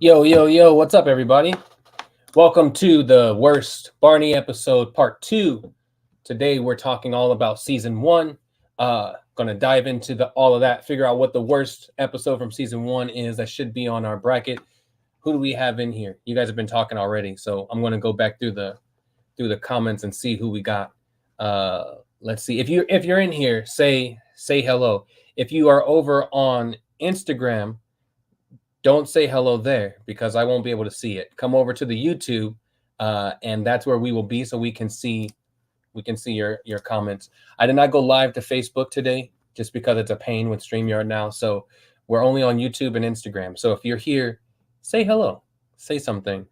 Yo, yo, yo, what's up, everybody? Welcome to the Worst Barney episode, part 2. Today, we're talking all about season 1. Gonna dive into all of that, figure out what the worst episode from season 1 is that should be on our bracket. Who do we have in here? You guys have been talking already, so I'm gonna go back through the comments and see who we got. Let's see. If you're in here, say hello. If you are over on Instagram, don't say hello there because I won't be able to see it. Come over to the YouTube, and that's where we will be, so we can see your comments. I did not go live to Facebook today just because it's a pain with StreamYard now. So we're only on YouTube and Instagram. So if you're here, say hello, say something.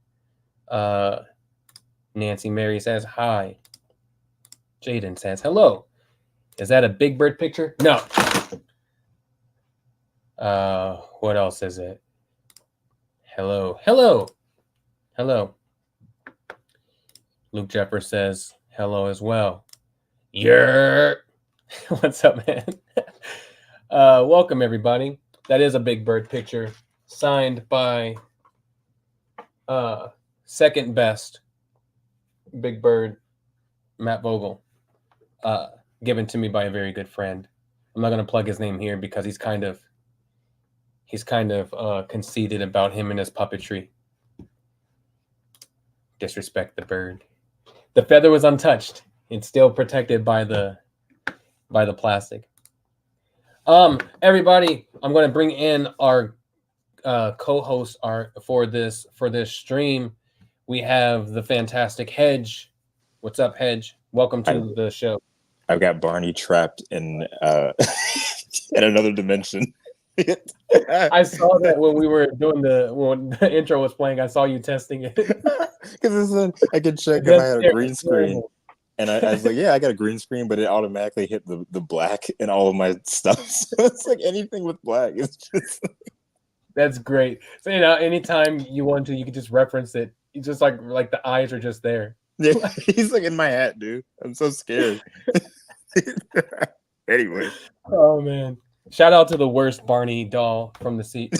Nancy Mary says hi. Jaden says hello. Is that a Big Bird picture? No. What else is it? Hello. Luke Jeffer says hello as well. Yeah. What's up, man? Welcome, everybody. That is a Big Bird picture signed by second best Big Bird, Matt Vogel, given to me by a very good friend. I'm not going to plug his name here because he's kind of conceited about him and his puppetry. Disrespect the bird. The feather was untouched. It's still protected by the plastic. Everybody, I'm going to bring in our co-host for this stream. We have the fantastic Hedge. What's up, Hedge? Welcome to the show. I've got Barney trapped in in another dimension. I saw that when we were doing when the intro was playing. I saw you testing it because I could check if I had a green screen, and I was like, "Yeah, I got a green screen," but it automatically hit the black in all of my stuff. So it's like anything with black. It's just that's great. So anytime you want to, you can just reference it. It's just like the eyes are just there. Yeah, he's like in my hat, dude. I'm so scared. Anyway, oh man. Shout out to the worst Barney doll from the series.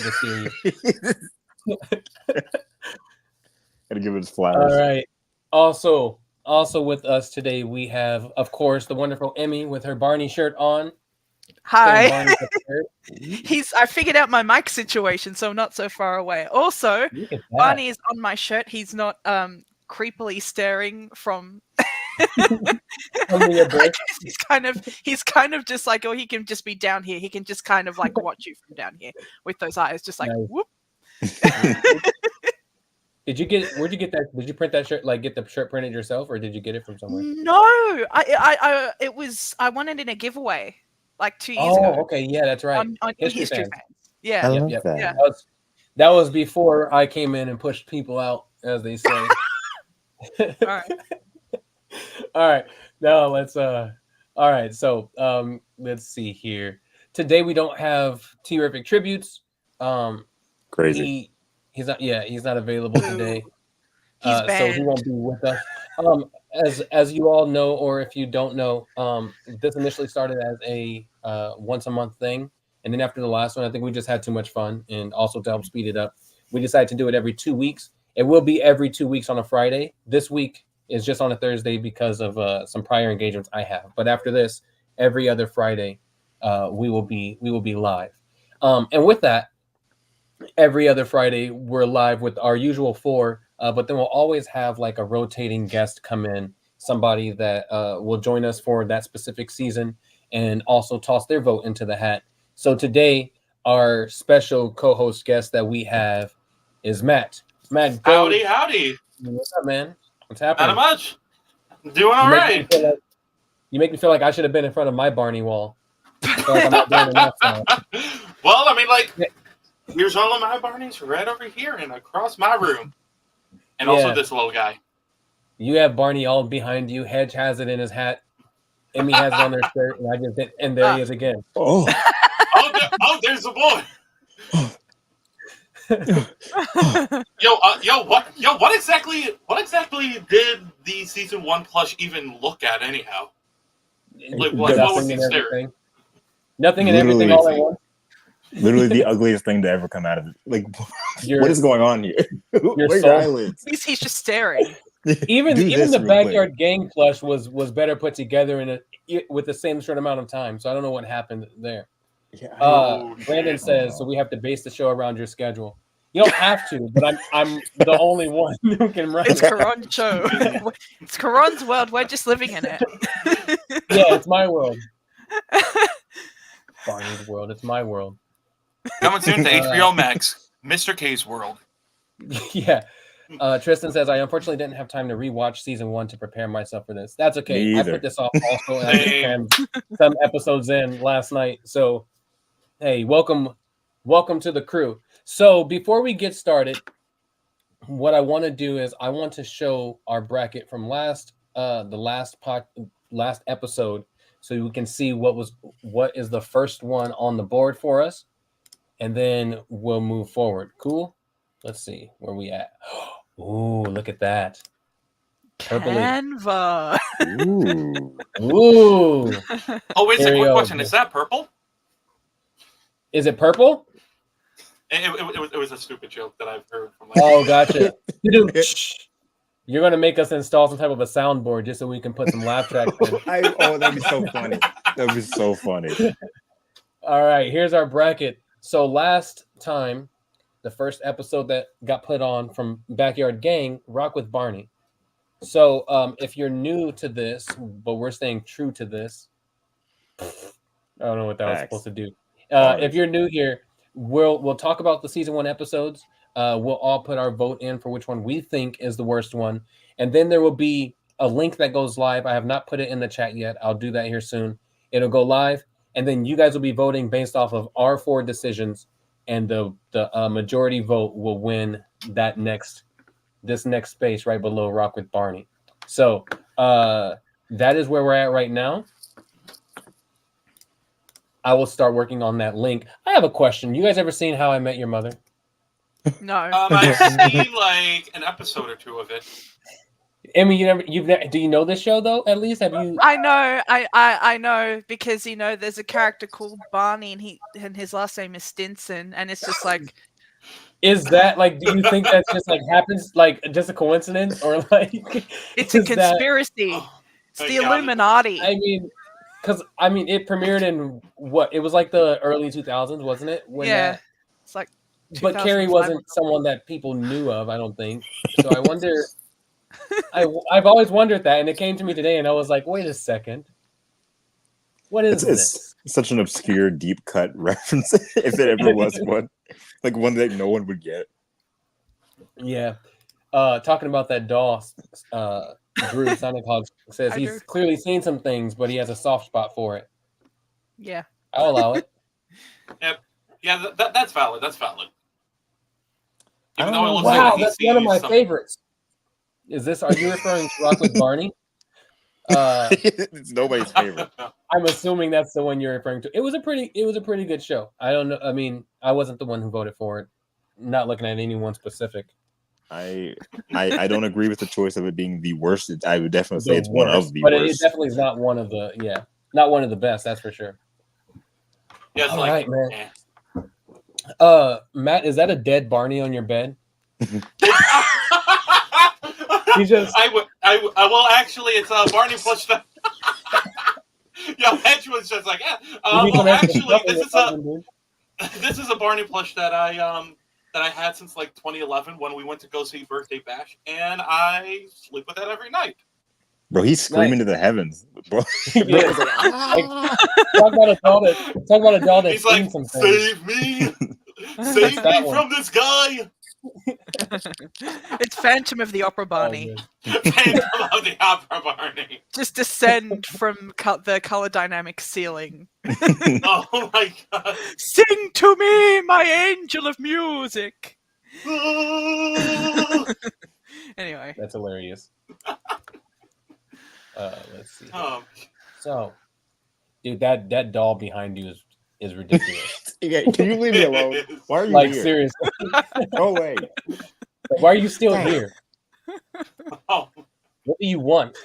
Gotta give it flowers. All right. Also with us today, we have, of course, the wonderful Emmy with her Barney shirt on. Hi. I figured out my mic situation, so I'm not so far away. Also, Barney is on my shirt. He's not creepily staring from he's kind of just like, oh, he can just be down here. He can just kind of like watch you from down here with those eyes, just like whoop. Where'd you get that? Did you print that shirt? Like, get the shirt printed yourself, or did you get it from somewhere? No, I won it in a giveaway like 2 years ago. Oh, okay, yeah, that's right. On History Fans. Yeah, I love that. Yeah. That was before I came in and pushed people out, as they say. All right. Now let's all right. So let's see here. Today we don't have Terrific tributes. Crazy. He's not available today. He's so he won't be with us. As you all know, or if you don't know, this initially started as a once a month thing, and then after the last one, I think we just had too much fun, and also to help speed it up, we decided to do it every 2 weeks. It will be every 2 weeks on a Friday. This week is just on a Thursday because of some prior engagements I have. But after this, every other Friday, we will be live. And with that, every other Friday we're live with our usual 4. But then we'll always have like a rotating guest come in, somebody that will join us for that specific season and also toss their vote into the hat. So today, our special co-host guest that we have is Matt. Matt, howdy. What's up, man? What's happening? Not much. Doing all right. You make me feel like I should have been in front of my Barney wall. Like I'm not doing enough now. Well, I mean, here's all of my Barneys right over here and across my room. And also this little guy. You have Barney all behind you. Hedge has it in his hat. Emmy has it on their shirt, and I just did, and there he is again. Oh, there's the boy. What exactly did the season 1 plush even look at anyhow? Like, what was he staring? Nothing and everything all at once. Literally the ugliest thing to ever come out of it. Like, Your- what is going on here? Where's soul- your eyelids? He's just staring. Even Do this the real backyard gang plush was better put together with the same short amount of time. So I don't know what happened there. quick. Yeah, Brandon shit. says, so we have to base the show around your schedule. You don't have to, but I'm the only one who can run It's it. Kerron's show. It's Kerron's world. We're just living in it. Yeah, it's my world. Barney's world. It's my world. Coming soon to HBO Max, Mr. K's World. Yeah. Tristan says, I unfortunately didn't have time to rewatch season 1 to prepare myself for this. That's okay. Me I either. put this off also, and I just crammed some episodes in last night. So, hey, welcome to the crew. So, before we get started, what I want to do is I want to show our bracket from last episode, so we can see what is the first one on the board for us, and then we'll move forward. Cool. Let's see where we at. Ooh, look at that. Canva. Ooh. Ooh. Oh, wait, Here we quick go. question. Is that purple? Is it purple? It was a stupid joke that I've heard from. Oh, gotcha. You're gonna make us install some type of a soundboard just so we can put some laugh tracks in. That'd be so funny. That'd be so funny. All right, here's our bracket. So last time, the first episode that got put on from Backyard Gang, Rock with Barney. So if you're new to this, but we're staying true to this, I don't know what that was supposed to do. If you're new here, we'll talk about the season 1 episodes. We'll all put our vote in for which one we think is the worst one, and then there will be a link that goes live. I have not put it in the chat yet. I'll do that here soon. It'll go live, and then you guys will be voting based off of our 4 decisions, and the majority vote will win this next space right below Rock with Barney. So that is where we're at right now. I will start working on that link. I have a question. You guys ever seen How I Met Your Mother? No. I've seen like an episode or 2 of it. Emmy, do you know this show though? At least have you? I know, I know, because there's a character called Barney, and his last name is Stinson, and it's just like, Is that like? Do you think that just like happens, like just a coincidence, or like it's a conspiracy? It's the Illuminati. I mean, because it premiered in what? It was like the early 2000s, wasn't it? It's like. But Carrie wasn't someone that people knew of, I don't think. So I wonder. I've always wondered that, and it came to me today, and I was like, "Wait a second, what is this?" It's such an obscure, deep cut reference, if it ever was one, like one that no one would get. Yeah, talking about that doll, Drew Sonic Hog says he's clearly seen some things, but he has a soft spot for it. Yeah, I'll allow it. Yep. Yeah, that's valid. That's valid. Even though it looks like that's one of my favorites. Are you referring to Rock with Barney? It's nobody's favorite. I'm assuming that's the one you're referring to. It was a pretty good show. I don't know. I mean, I wasn't the one who voted for it. Not looking at anyone specific. I don't agree with the choice of it being the worst. I would definitely say it's one of the worst. But it definitely is not one of the not one of the best. That's for sure. Yeah, it's all like, right, man. Matt, is that a dead Barney on your bed? Well, actually, it's Barney plush. Yo, Hedge was just like, yeah. Well, actually, this is a Barney plush that I had since like 2011 when we went to go see Birthday Bash, and I sleep with that every night. Bro, he's screaming to the heavens. Bro, yeah. Talk about a doll that's seen some things. Save me! Save me from this guy! It's Phantom of the Opera Barney. Phantom of the Opera Barney. Just descend from the color dynamic ceiling. Oh my god. Sing to me, my angel of music. Anyway. That's hilarious. Let's see. So, dude, that doll behind you is ridiculous. Can you leave me alone? Why are you here? Seriously? Go away. Why are you still here? Oh. What do you want?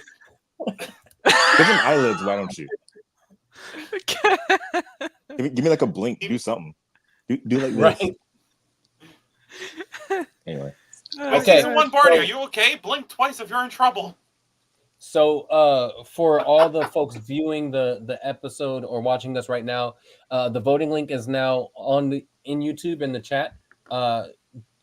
Give him eyelids, why don't you? Give me like a blink. Do something. Do like Right. this. Anyway. Okay. Season 1, Barney, So- are you okay? Blink twice if you're in trouble. So for all the folks viewing the episode or watching this right now, the voting link is now in YouTube in the chat.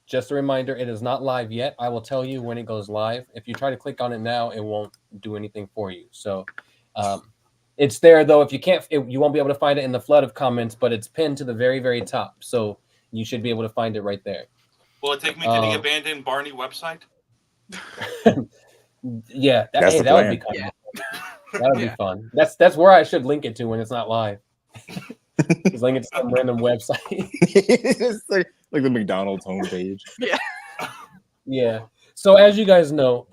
Just a reminder, it is not live yet. I will tell you when it goes live. If you try to click on it now, it won't do anything for you. So it's there though. If you can't, you won't be able to find it in the flood of comments, but it's pinned to the very, very top. So you should be able to find it right there. Will it take me to the abandoned Barney website? Yeah, that would be kind of that would be fun. That's where I should link it to when it's not live. Just link it to some random website. It's like the McDonald's homepage. Yeah. So as you guys know,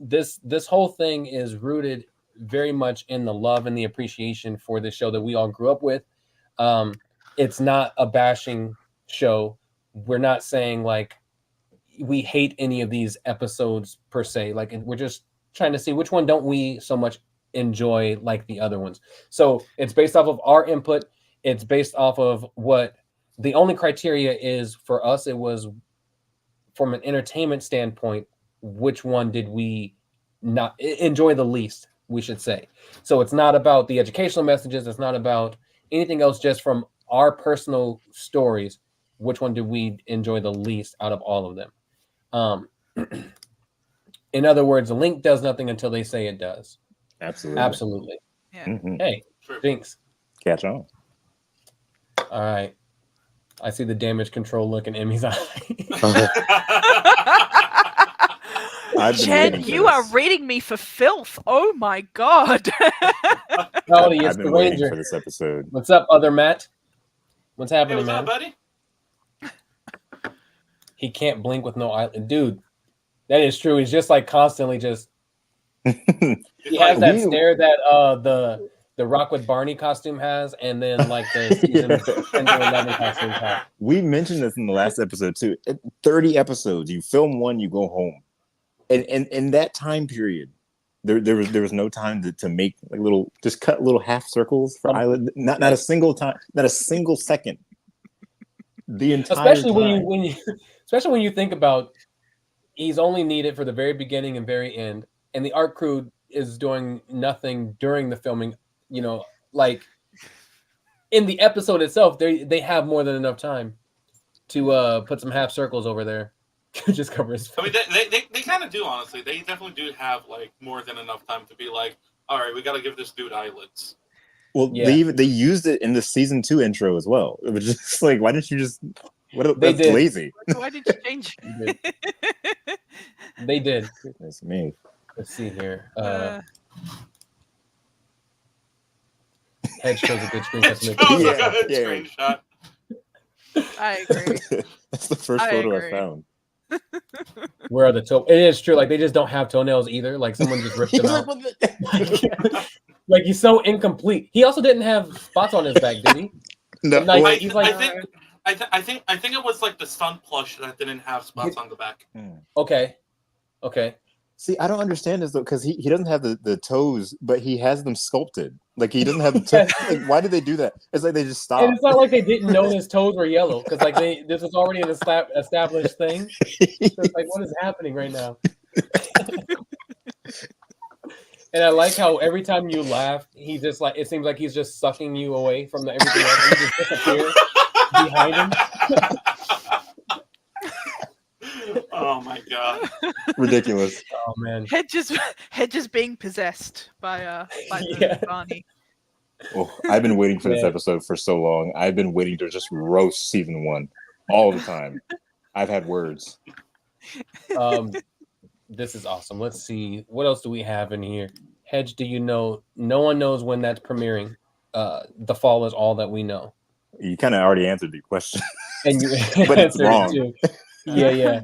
this whole thing is rooted very much in the love and the appreciation for the show that we all grew up with. It's not a bashing show. We're not saying like we hate any of these episodes per se. Like we're just trying to see which one don't we so much enjoy like the other ones. So it's based off of our input. It's based off of what the only criteria is for us. It was from an entertainment standpoint, which one did we not enjoy the least, we should say. So it's not about the educational messages. It's not about anything else, just from our personal stories. Which one did we enjoy the least out of all of them? In other words, a link does nothing until they say it does. Absolutely. Yeah. Mm-hmm. Hey, Jinx. Catch on. All right. I see the damage control look in Emmy's eye. Jen, you are reading me for filth. Oh my god. Oh, he is I've the been waiting Ranger. for this episode. What's up, other Matt? What's Hey, happening, what's man? up, buddy? He can't blink with no eye. Dude, that is true. He's just like constantly just. He has that stare that the Rock with Barney costume has, and then like the season 10 to 11 costumes have. We mentioned this in the last episode too. 30 episodes. You film one, you go home. And in that time period, there was no time to make like just cut little half circles for eyelid. Not a single time, not a single second. The entire Especially time. especially when you think about he's only needed for the very beginning and very end, and the art crew is doing nothing during the filming. You know, like in the episode itself, they have more than enough time to put some half circles over there. Just cover his face. I mean, they kind of do, honestly. They definitely do have like more than enough time to be like, all right, we got to give this dude eyelids. Well, yeah. they used it in the season 2 intro as well. It was just like, why didn't you just? They That's did. lazy. Why did you change? They did. That's me. Let's see here. Head shows a good screen. Screenshot. I agree. That's the first photo I found. Where are the toe? It is true. Like they just don't have toenails either. Like someone just ripped them out. Like he's so incomplete. He also didn't have spots on his back, did he? No, Like, well, he's like, I think it was like the stunt plush that didn't have spots on the back. okay. See, I don't understand this though, because he doesn't have the toes, but he has them sculpted. Like he doesn't have the toes. Like, why did they do that? It's like they just stopped. And it's not like they didn't know his toes were yellow because like this was already an established thing. So it's like, what is happening right now? And I like how every time you laugh, he just like, it seems like he's just sucking you away from everything else. He just disappears behind him. Oh my god! Ridiculous. Oh man. Hedges being possessed by Barney. Oh, I've been waiting for this episode for so long. I've been waiting to just roast season 1 all the time. I've had words. This is awesome. Let's see. What else do we have in here? Hedge, do you know? No one knows when that's premiering. The fall is all that we know. You kind of already answered the question. And you but it's wrong. Too. Yeah.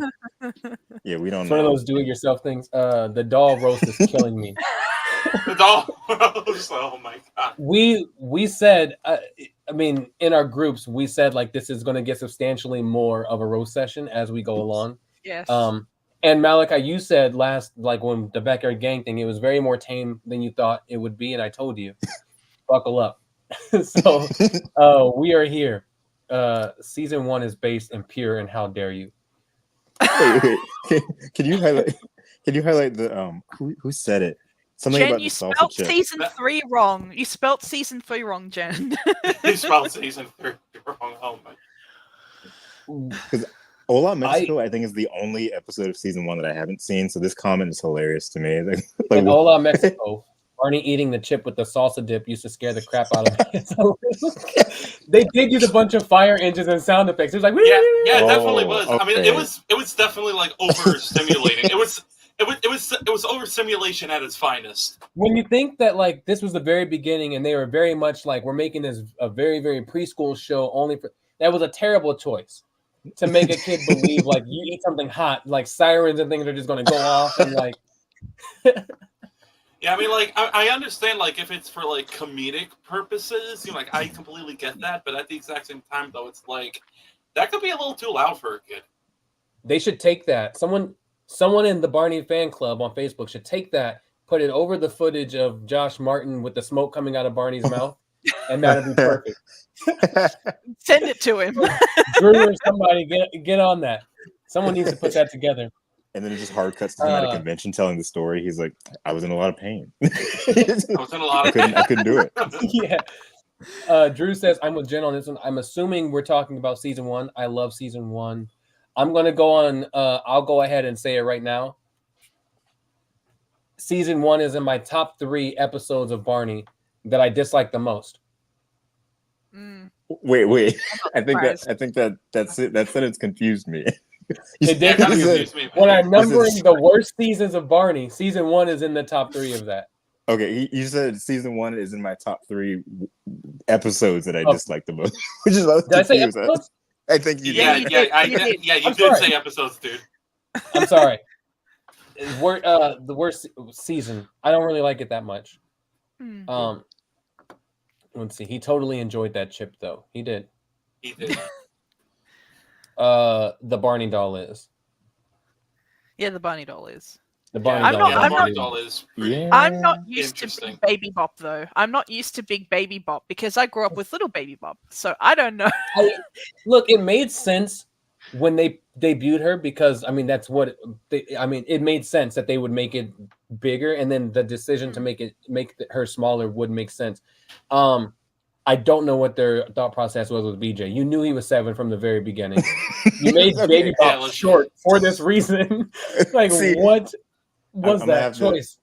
Yeah, we don't it's know. one of those do-it-yourself things. The doll roast is killing me. The doll roast. Oh my god. We said, I mean, in our groups, we said like this is going to get substantially more of a roast session as we go along. Yes. And Malachi, you said last, like when the backyard gang thing, it was very more tame than you thought it would be, and I told you, buckle up. So we are here. season 1 is based and pure, and how dare you? Wait. Can you highlight? Can you highlight the who said it? Something Jen, about you the salsa spelled chip. season 3 wrong. You spelled season 3 wrong, Jen. You spelled season 3 wrong. Oh my. Because Hola Mexico, I think, is the only episode of season 1 that I haven't seen. So this comment is hilarious to me. In Hola Mexico, Barney eating the chip with the salsa dip used to scare the crap out of me. So, they did use a bunch of fire engines and sound effects. It was like, yeah, it definitely was. Okay. I mean, it was definitely like overstimulating. it was over simulation at its finest. When you think that like this was the very beginning and they were very much like, we're making this a very, very preschool show only for, that was a terrible choice to make a kid believe like you eat something hot, like sirens and things are just going to go off and like. Yeah, I mean, like I understand, like if it's for like comedic purposes, you know, like I completely get that. But at the exact same time, though, it's like that could be a little too loud for a kid. They should take that. Someone in the Barney fan club on Facebook should take that, put it over the footage of Josh Martin with the smoke coming out of Barney's mouth, and that'd be perfect. Send it to him. Drew or somebody get on that. Someone needs to put that together. And then it just hard cuts to him at a convention telling the story. He's like, I was in a lot of pain. I was in a lot of I couldn't do it. Yeah. Drew says, I'm with Jen on this one. I'm assuming we're talking about season 1. I love season 1. I'm going to go on. I'll go ahead and say it right now. Season 1 is in my top 3 episodes of Barney that I dislike the most. Wait. I think that's it. That sentence confused me. It did confuse me. When I'm numbering the worst seasons of Barney, season 1 is in the top 3 of that. Okay, you said season 1 is in my top 3 episodes that I dislike the most. Which is did I say episodes? I think you did. You did say episodes, dude. I'm sorry. The worst season. I don't really like it that much. Let's see. He totally enjoyed that chip, though. He did. He did. The Barney doll is. Yeah, the Barney doll is. The Barney doll is. I'm not used to Big Baby Bop though. I'm not used to Big Baby Bop because I grew up with Little Baby Bop, so I don't know. Look, it made sense when they debuted her because I mean that's what it made sense that they would make it bigger, and then the decision to make her smaller would make sense. I don't know what their thought process was with BJ. You knew he was 7 from the very beginning. You made Baby Bop short for this reason. Like, what was that choice?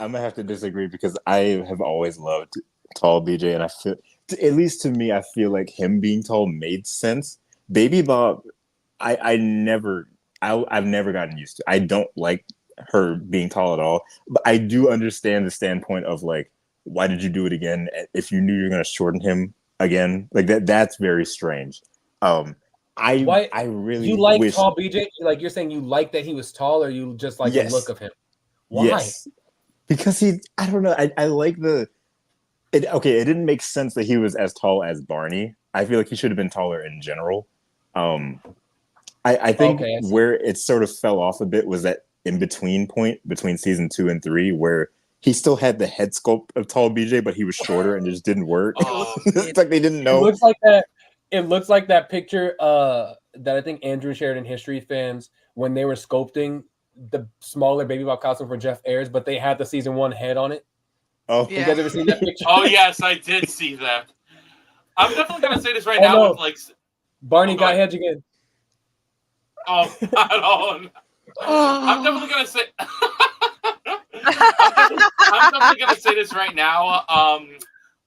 I'm gonna have to disagree because I have always loved tall BJ, and I feel, at least to me, I feel like him being tall made sense. Baby Bop, I've never gotten used to. I don't like her being tall at all, but I do understand the standpoint of like, why did you do it again? If you knew you were going to shorten him again, like that's very strange. I really you like tall BJ? Like you're saying you like that he was tall, or you just like the look of him? Why? Yes, because I don't know. I like it didn't make sense that he was as tall as Barney. I feel like he should have been taller in general. I think where it sort of fell off a bit was that in between point between season 2 and 3 where he still had the head sculpt of tall BJ, but he was shorter and it just didn't work. It's like they didn't know. It looks like that. It looks like that picture that I think Andrew shared in History Fans when they were sculpting the smaller Baby Bop costume for Jeff Ayres, but they had the season 1 head on it. Oh, you guys ever seen that picture? Oh yes, I did see that. I'm definitely gonna say this right now. No. With like Barney got heads again. Oh, not on. I'm definitely gonna say. I'm definitely gonna say this right now.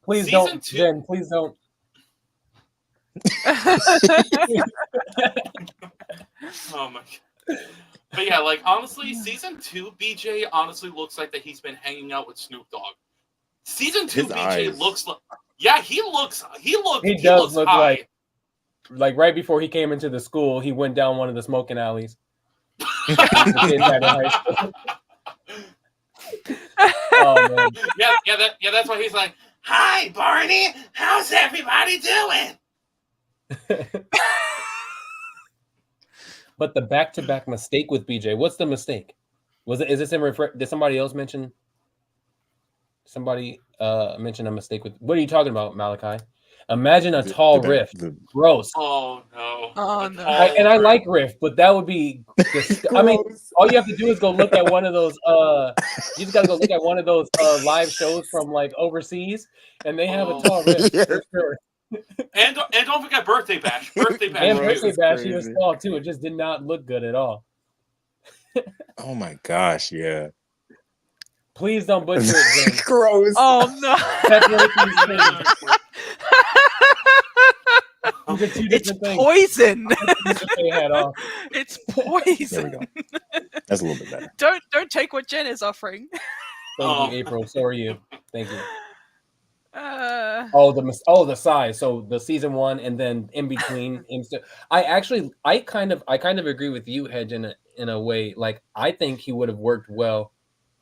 Please don't, Jen. Please don't. Oh my god. But yeah, like honestly, season 2 BJ honestly looks like that he's been hanging out with Snoop Dogg. Season 2 His BJ eyes. looks like he does look high. like right before he came into the school, he went down one of the smoking alleys. Oh man. Yeah, that's why he's like, "Hi, Barney. How's everybody doing?" But the back-to-back mistake with BJ, what's the mistake? Is this did somebody else mention? Somebody mentioned a mistake with. What are you talking about, Malachi? Imagine a tall Riff. Gross. Oh no. Oh no. I like Riff, but that would be. I mean, all you have to do is go look at one of those. You just gotta go look at one of those live shows from like overseas, and they have a tall Riff for sure. And don't forget Birthday Bash. Birthday Bash. And Birthday Bash, he was tall too. It just did not look good at all. Oh my gosh, yeah. Please don't butcher it, James. Gross. Oh no. It's poison. It's poison. There we go. That's a little bit better. Don't take what Jen is offering. Thank you, April. So are you. Thank you. The size. So the season 1 and then in between. I kind of agree with you, Hedge, in a way. Like I think he would have worked well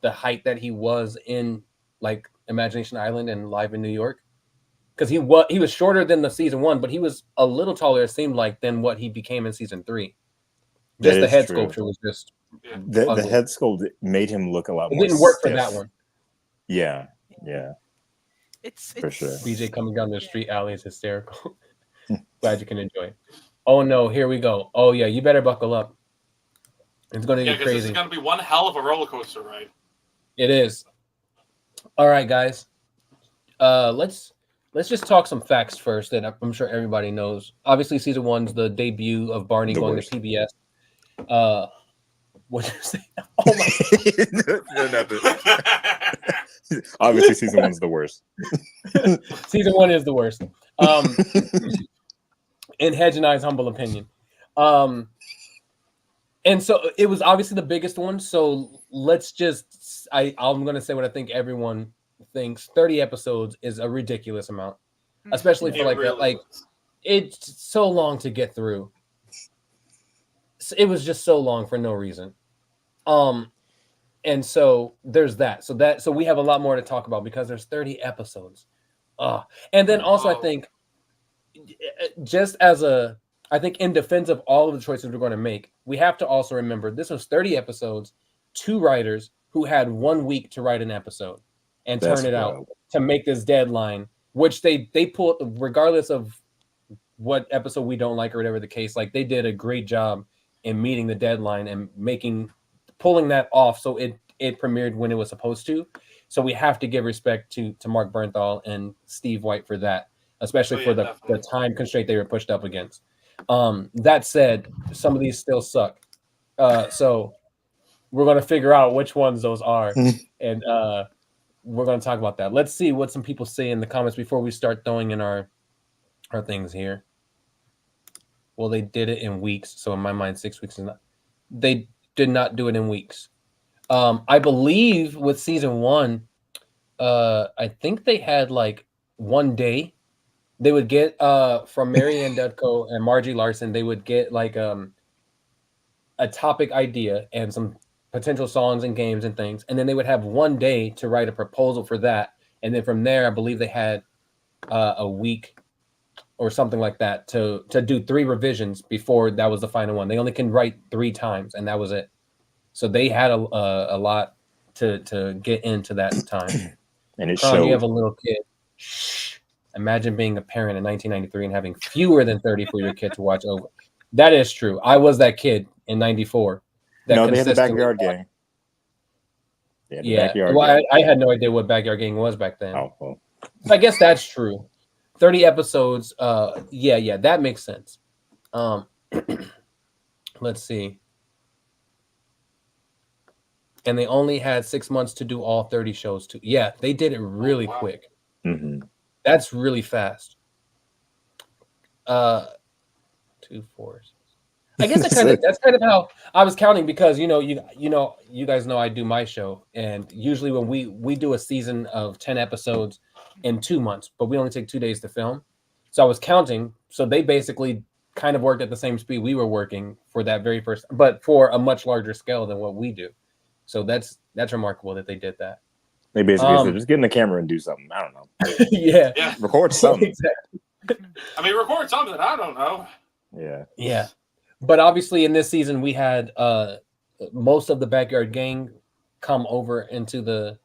the height that he was in like Imagination Island and Live in New York. Because he was shorter than the season 1, but he was a little taller, it seemed like, than what he became in season 3. Just the head sculpture was just the head sculpt made him look a lot more. It didn't work stiff. for that one. Yeah. It's for sure. BJ coming down the street alley is hysterical. Glad you can enjoy it. Oh no, here we go. Oh yeah, you better buckle up. It's going to get crazy. It's going to be one hell of a roller coaster ride. It is. All right, guys. Let's just talk some facts first that I'm sure everybody knows. Obviously, season 1's the debut of Barney going to PBS. What did you say? Oh my! No, nothing. Obviously, season 1's the worst. Season 1 is the worst. In Hedge and I's humble opinion. And so it was obviously the biggest one. So let's just, I'm going to say what I think everyone thinks. 30 episodes is a ridiculous amount, especially for it's so long to get through. It was just so long for no reason. And so there's that. So we have a lot more to talk about because there's 30 episodes. And then also I think just as I think in defense of all of the choices we're going to make, we have to also remember this was 30 episodes, 2 writers who had 1 week to write an episode and turn it out to make this deadline, which they pulled regardless of what episode we don't like or whatever the case. Like they did a great job in meeting the deadline and pulling that off. So it premiered when it was supposed to. So we have to give respect to Mark Bernthal and Steve White for that, especially for the time constraint they were pushed up against. That said, some of these still suck. So we're going to figure out which ones those are. And we're going to talk about that. Let's see what some people say in the comments before we start throwing in our things here. Well, they did it in weeks. So in my mind, 6 weeks is not. They did not do it in weeks. I believe with season 1, I think they had like 1 day. They would get from Marianne Dudko and Margie Larson, they would get like a topic idea and some potential songs and games and things. And then they would have 1 day to write a proposal for that. And then from there, I believe they had a week or something like that to do 3 revisions before that was the final one. They only can write 3 times and that was it. So they had a lot to get into that time. And it showed. You have a little kid. Shh. Imagine being a parent in 1993 and having fewer than 30 for your kid to watch over. That is true. I was that kid in 94. No, they had the Backyard Gang. Yeah. Well, I had no idea what Backyard Gang was back then. Oh, well. So I guess that's true. 30 episodes. Yeah, that makes sense. Let's see. And they only had 6 months to do all 30 shows too. Yeah, they did it really quick. Mm-hmm. That's really fast. 2, 4. I guess that's kind of how I was counting because you guys know I do my show, and usually when we do a season of 10 episodes in 2 months, but we only take 2 days to film. So I was counting. So they basically kind of worked at the same speed we were working for that very first, but for a much larger scale than what we do. So that's remarkable that they did that. They basically said, just get in the camera and do something. I don't know. Yeah. Record something. Exactly. I mean, record something. I don't know. Yeah. But obviously in this season, we had most of the Backyard Gang come over into the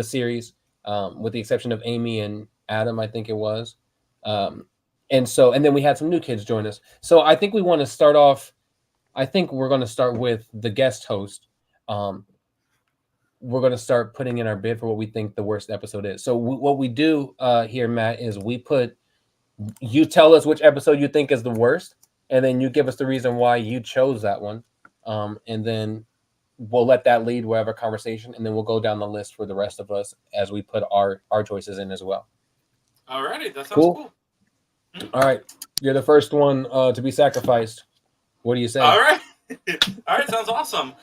series, with the exception of Amy and Adam, I think it was. And then we had some new kids join us. So I think we want to start off. I think we're going to start with the guest host. We're going to start putting in our bid for what we think the worst episode is. So what we do here, Matt, is you tell us which episode you think is the worst, and then you give us the reason why you chose that one. And then we'll let that lead whatever conversation, and then we'll go down the list for the rest of us as we put our choices in as well. Alrighty, that sounds cool. All right, you're the first one to be sacrificed. What do you say? All right, sounds awesome.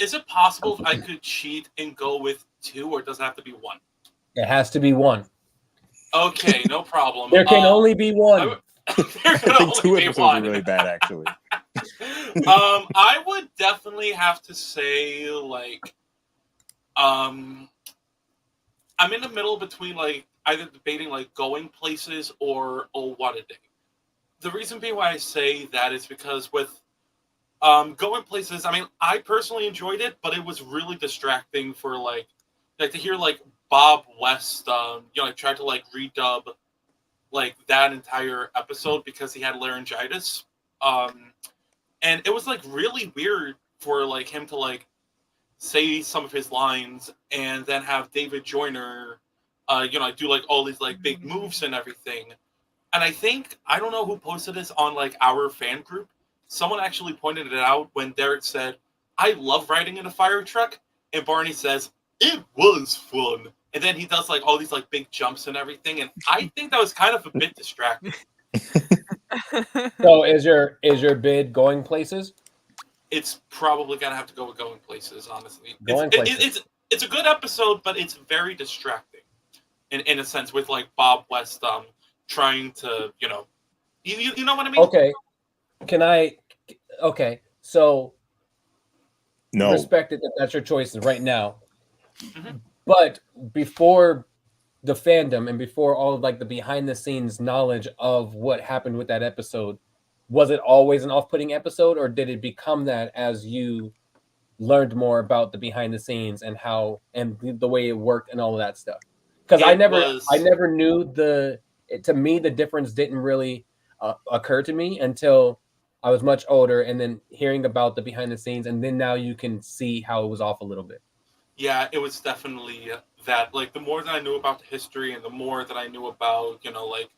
Is it possible if I could cheat and go with 2, or does it have to be 1? It has to be 1. Okay, no problem. There can only be 1. I think 2 episodes are really bad, actually. I would definitely have to say, like, I'm in the middle between, like, either debating, like, Going Places or Oh What a Day. The reason being why I say that is because with Going Places, I mean, I personally enjoyed it, but it was really distracting for, like to hear, like, Bob West, like, try to, like, redub, like, that entire episode because he had laryngitis. And it was, like, really weird for, like, him to, like, say some of his lines and then have David Joyner, do, like, all these, like, big moves and everything. And I don't know who posted this on, like, our fan group. Someone actually pointed it out when Derek said, I love riding in a fire truck. And Barney says, it was fun. And then he does, like, all these, like, big jumps and everything. And I think that was kind of a bit distracting. So is your bid Going Places? It's probably gonna have to go with Going Places, honestly. Places. It's a good episode, but it's very distracting in a sense with, like, Bob West trying to, you know what I mean? Okay. So No. respect it that that's your choice right now. Mm-hmm. But before the fandom and before all of, like, the behind the scenes knowledge of what happened with that episode, was it always an off-putting episode, or did it become that as you learned more about the behind the scenes and how and the way it worked and all of that stuff? Because I never knew to me the difference didn't really occur to me until I was much older, and then hearing about the behind the scenes, and then now you can see how it was off a little bit. Yeah, it was definitely that. Like, the more that I knew about the history and the more that I knew about, like,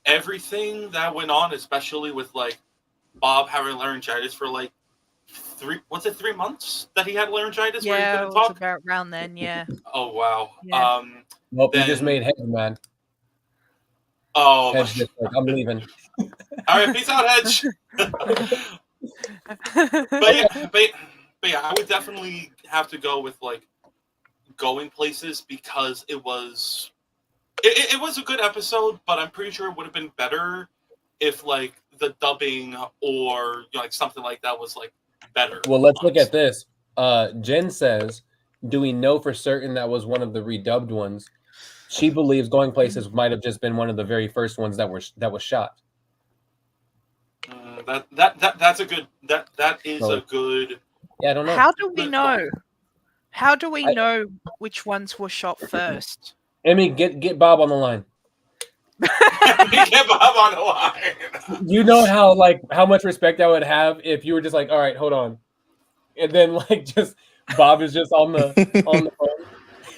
everything that went on, especially with, like, Bob having laryngitis for, like, 3 months that he had laryngitis? Yeah, where he it couldn't was talk? about around then, yeah. Oh, wow. Yeah. Nope, you just made heads, man. Oh, Hedge just like, I'm leaving. All right, peace out, Hedge. But yeah, I would definitely have to go with, like, Going Places because it was a good episode, but I'm pretty sure it would have been better if, like, the dubbing or, like, something like that was, like, better. Well, let's look at this. Jen says, do we know for certain that was one of the redubbed ones? She believes Going Places might have just been one of the very first ones that was shot. That's a good a good. Yeah, I don't know. How do we know? How do we know which ones were shot first? Emmy, get Bob on the line. Get Bob on the line. You know how much respect I would have if you were just like, all right, hold on, and then, like, just Bob is just on the phone.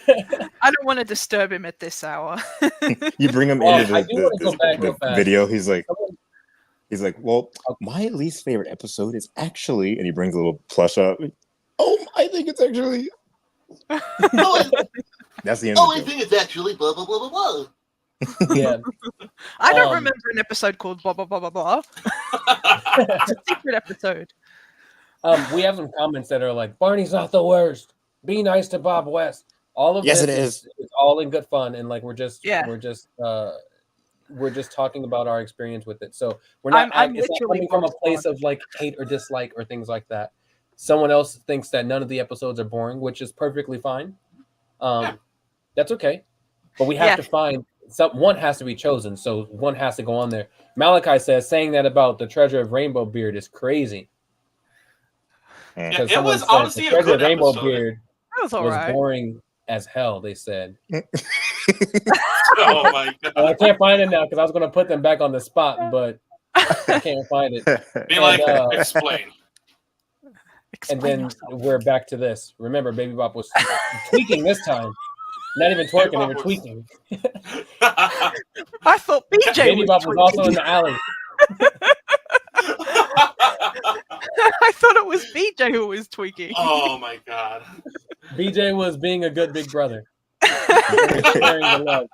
I don't want to disturb him at this hour. You bring him into the video. He's like, well, my least favorite episode is actually, and he brings a little plush up. Oh, I think it's actually. That's the end. I think it's actually blah blah blah blah blah. Yeah. I don't remember an episode called blah blah blah blah blah. It's a secret episode. We have some comments that are like, Barney's not the worst. Be nice to Bob West. All of yes, this it is. It's all in good fun, and, like, we're just talking about our experience with it. So we're not. It's not coming from a place of, like, hate or dislike or things like that. Someone else thinks that none of the episodes are boring, which is perfectly fine. That's okay, but we have to find one has to be chosen, so one has to go on there. Malachi says saying that about the Treasure of Rainbow Beard is crazy. Yeah, it was honestly the Treasure of Rainbow episode. Beard was boring as hell. They said. Oh my god! I can't find it now because I was going to put them back on the spot, but I can't find it. Be like, explain. And then we're back to this. Remember, Baby Bop was tweaking this time. Not even twerking, they were tweaking. I thought BJ Baby Bop was also in the alley. I thought it was BJ who was tweaking. Oh my god. BJ was being a good big brother. Sharing the love.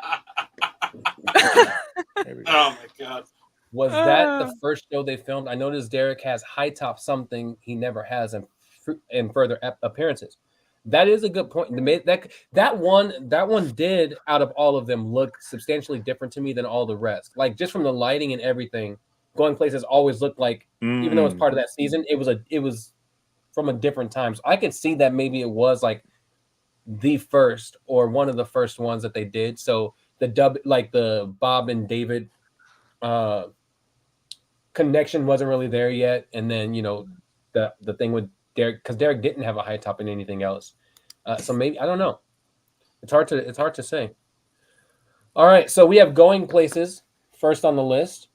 Oh my god. Was that the first show they filmed? I noticed Derek has high top something he never has in further appearances. That is a good point. That one did, out of all of them, look substantially different to me than all the rest. Like just from the lighting and everything, Going Places always looked like, even though it's part of that season, it was from a different time. So I could see that maybe it was like the first or one of the first ones that they did. So the Bob and David connection wasn't really there yet, and then the thing with Derek, because Derek didn't have a high top in anything else. So maybe I don't know. It's hard to say. All right, so we have Going Places first on the list.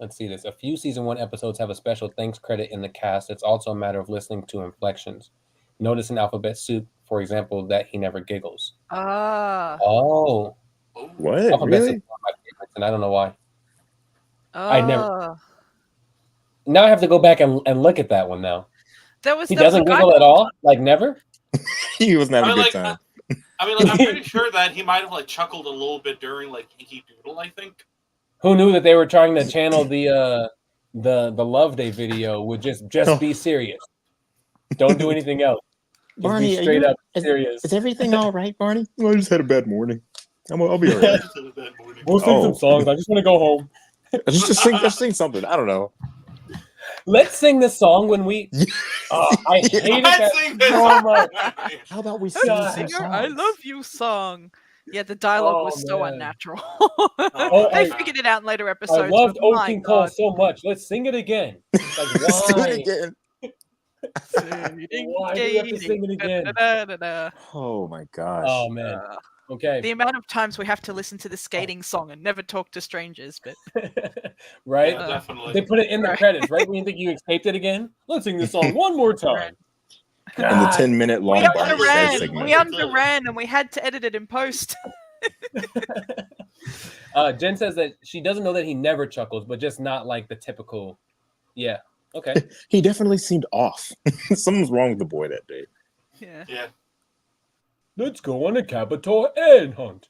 Let's see this. A few season 1 episodes have a special thanks credit in the cast. It's also a matter of listening to inflections. Notice in Alphabet Soup, for example, that he never giggles. Oh. What? Alphabet Really? Soup is one of my favorites, and I don't know why. I never. Now I have to go back and look at that one now. He doesn't giggle at all? Like never? He was having a good time. I'm pretty sure that he might have chuckled a little bit during Yankee Doodle, I think. Who knew that they were trying to channel the Love Day video with just be serious. Don't do anything else. Just Barney, be straight up serious. Is everything all right, Barney? Well, I just had a bad morning. I'll be all right. We'll sing some songs. I just want to go home. Just sing something. I don't know. Let's sing this song when we. I hated that so much. How about we sing some songs? I love you song. Yeah, the dialogue was so unnatural. They figured it out in later episodes. I loved Old King Cole so much. Let's sing it again. Like, why? Sing it again. Why do we have to sing it again? Oh my gosh. Oh man. Okay. The amount of times we have to listen to the skating song and never talk to strangers, but right? Yeah, definitely. They put it in the credits, right? When you think you escaped it again, let's sing this song one more time. In the 10-minute long we underran and we had to edit it in post. Jen says that she doesn't know that he never chuckles, but just not like the typical. Yeah. Okay. He definitely seemed off. Something's wrong with the boy that day. Yeah. Let's go on a Capitol Ant hunt.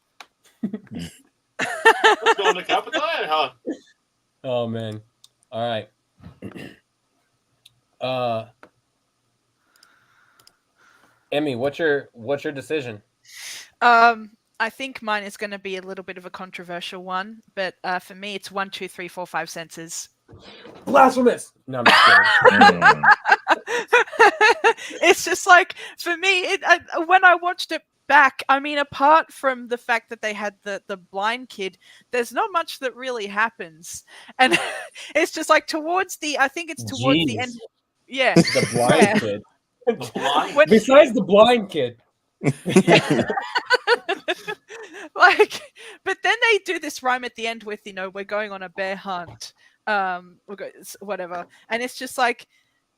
Let's go on a Capitol Ant hunt. Oh man. All right. Emmy, what's your decision? I think mine is going to be a little bit of a controversial one, but for me, it's 1, 2, 3, 4, 5 senses. Blasphemous! No, I'm just kidding. It's just like, for me, when I watched it back, I mean, apart from the fact that they had the blind kid, there's not much that really happens, and it's just like towards the end. Yeah, the blind kid. The Besides the blind kid. But then they do this rhyme at the end with, we're going on a bear hunt, whatever, and it's just like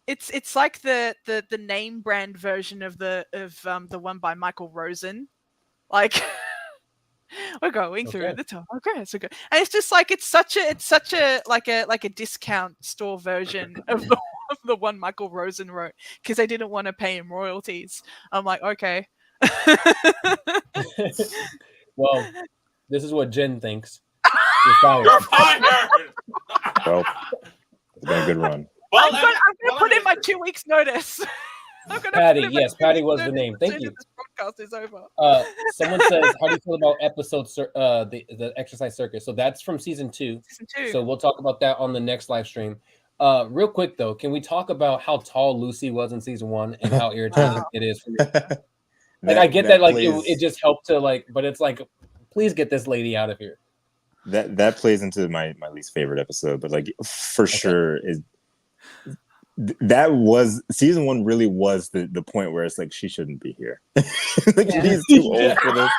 it's like the name brand version of the one by Michael Rosen, like we're going through the top. Okay, so good, and it's just like it's such a like a discount store version of the one Michael Rosen wrote because they didn't want to pay him royalties. I'm like, okay. Well, this is what Jen thinks. You're fired. You're fired. Well, it's been a good run. Well, I'm going to put in my 2 weeks notice. Patty, yes, Patty was the name. Thank you. This podcast is over. Someone says, how do you feel about the Exercise Circus? So that's from season 2. So we'll talk about that on the next live stream. Real quick though, can we talk about how tall Lucy was in season 1 and how irritating it is for me? I get that it just helped to but it's like, please get this lady out of here. That plays into my least favorite episode, but for sure is that was season 1 really was the point where it's like she shouldn't be here. Like Yeah. she's too old for this.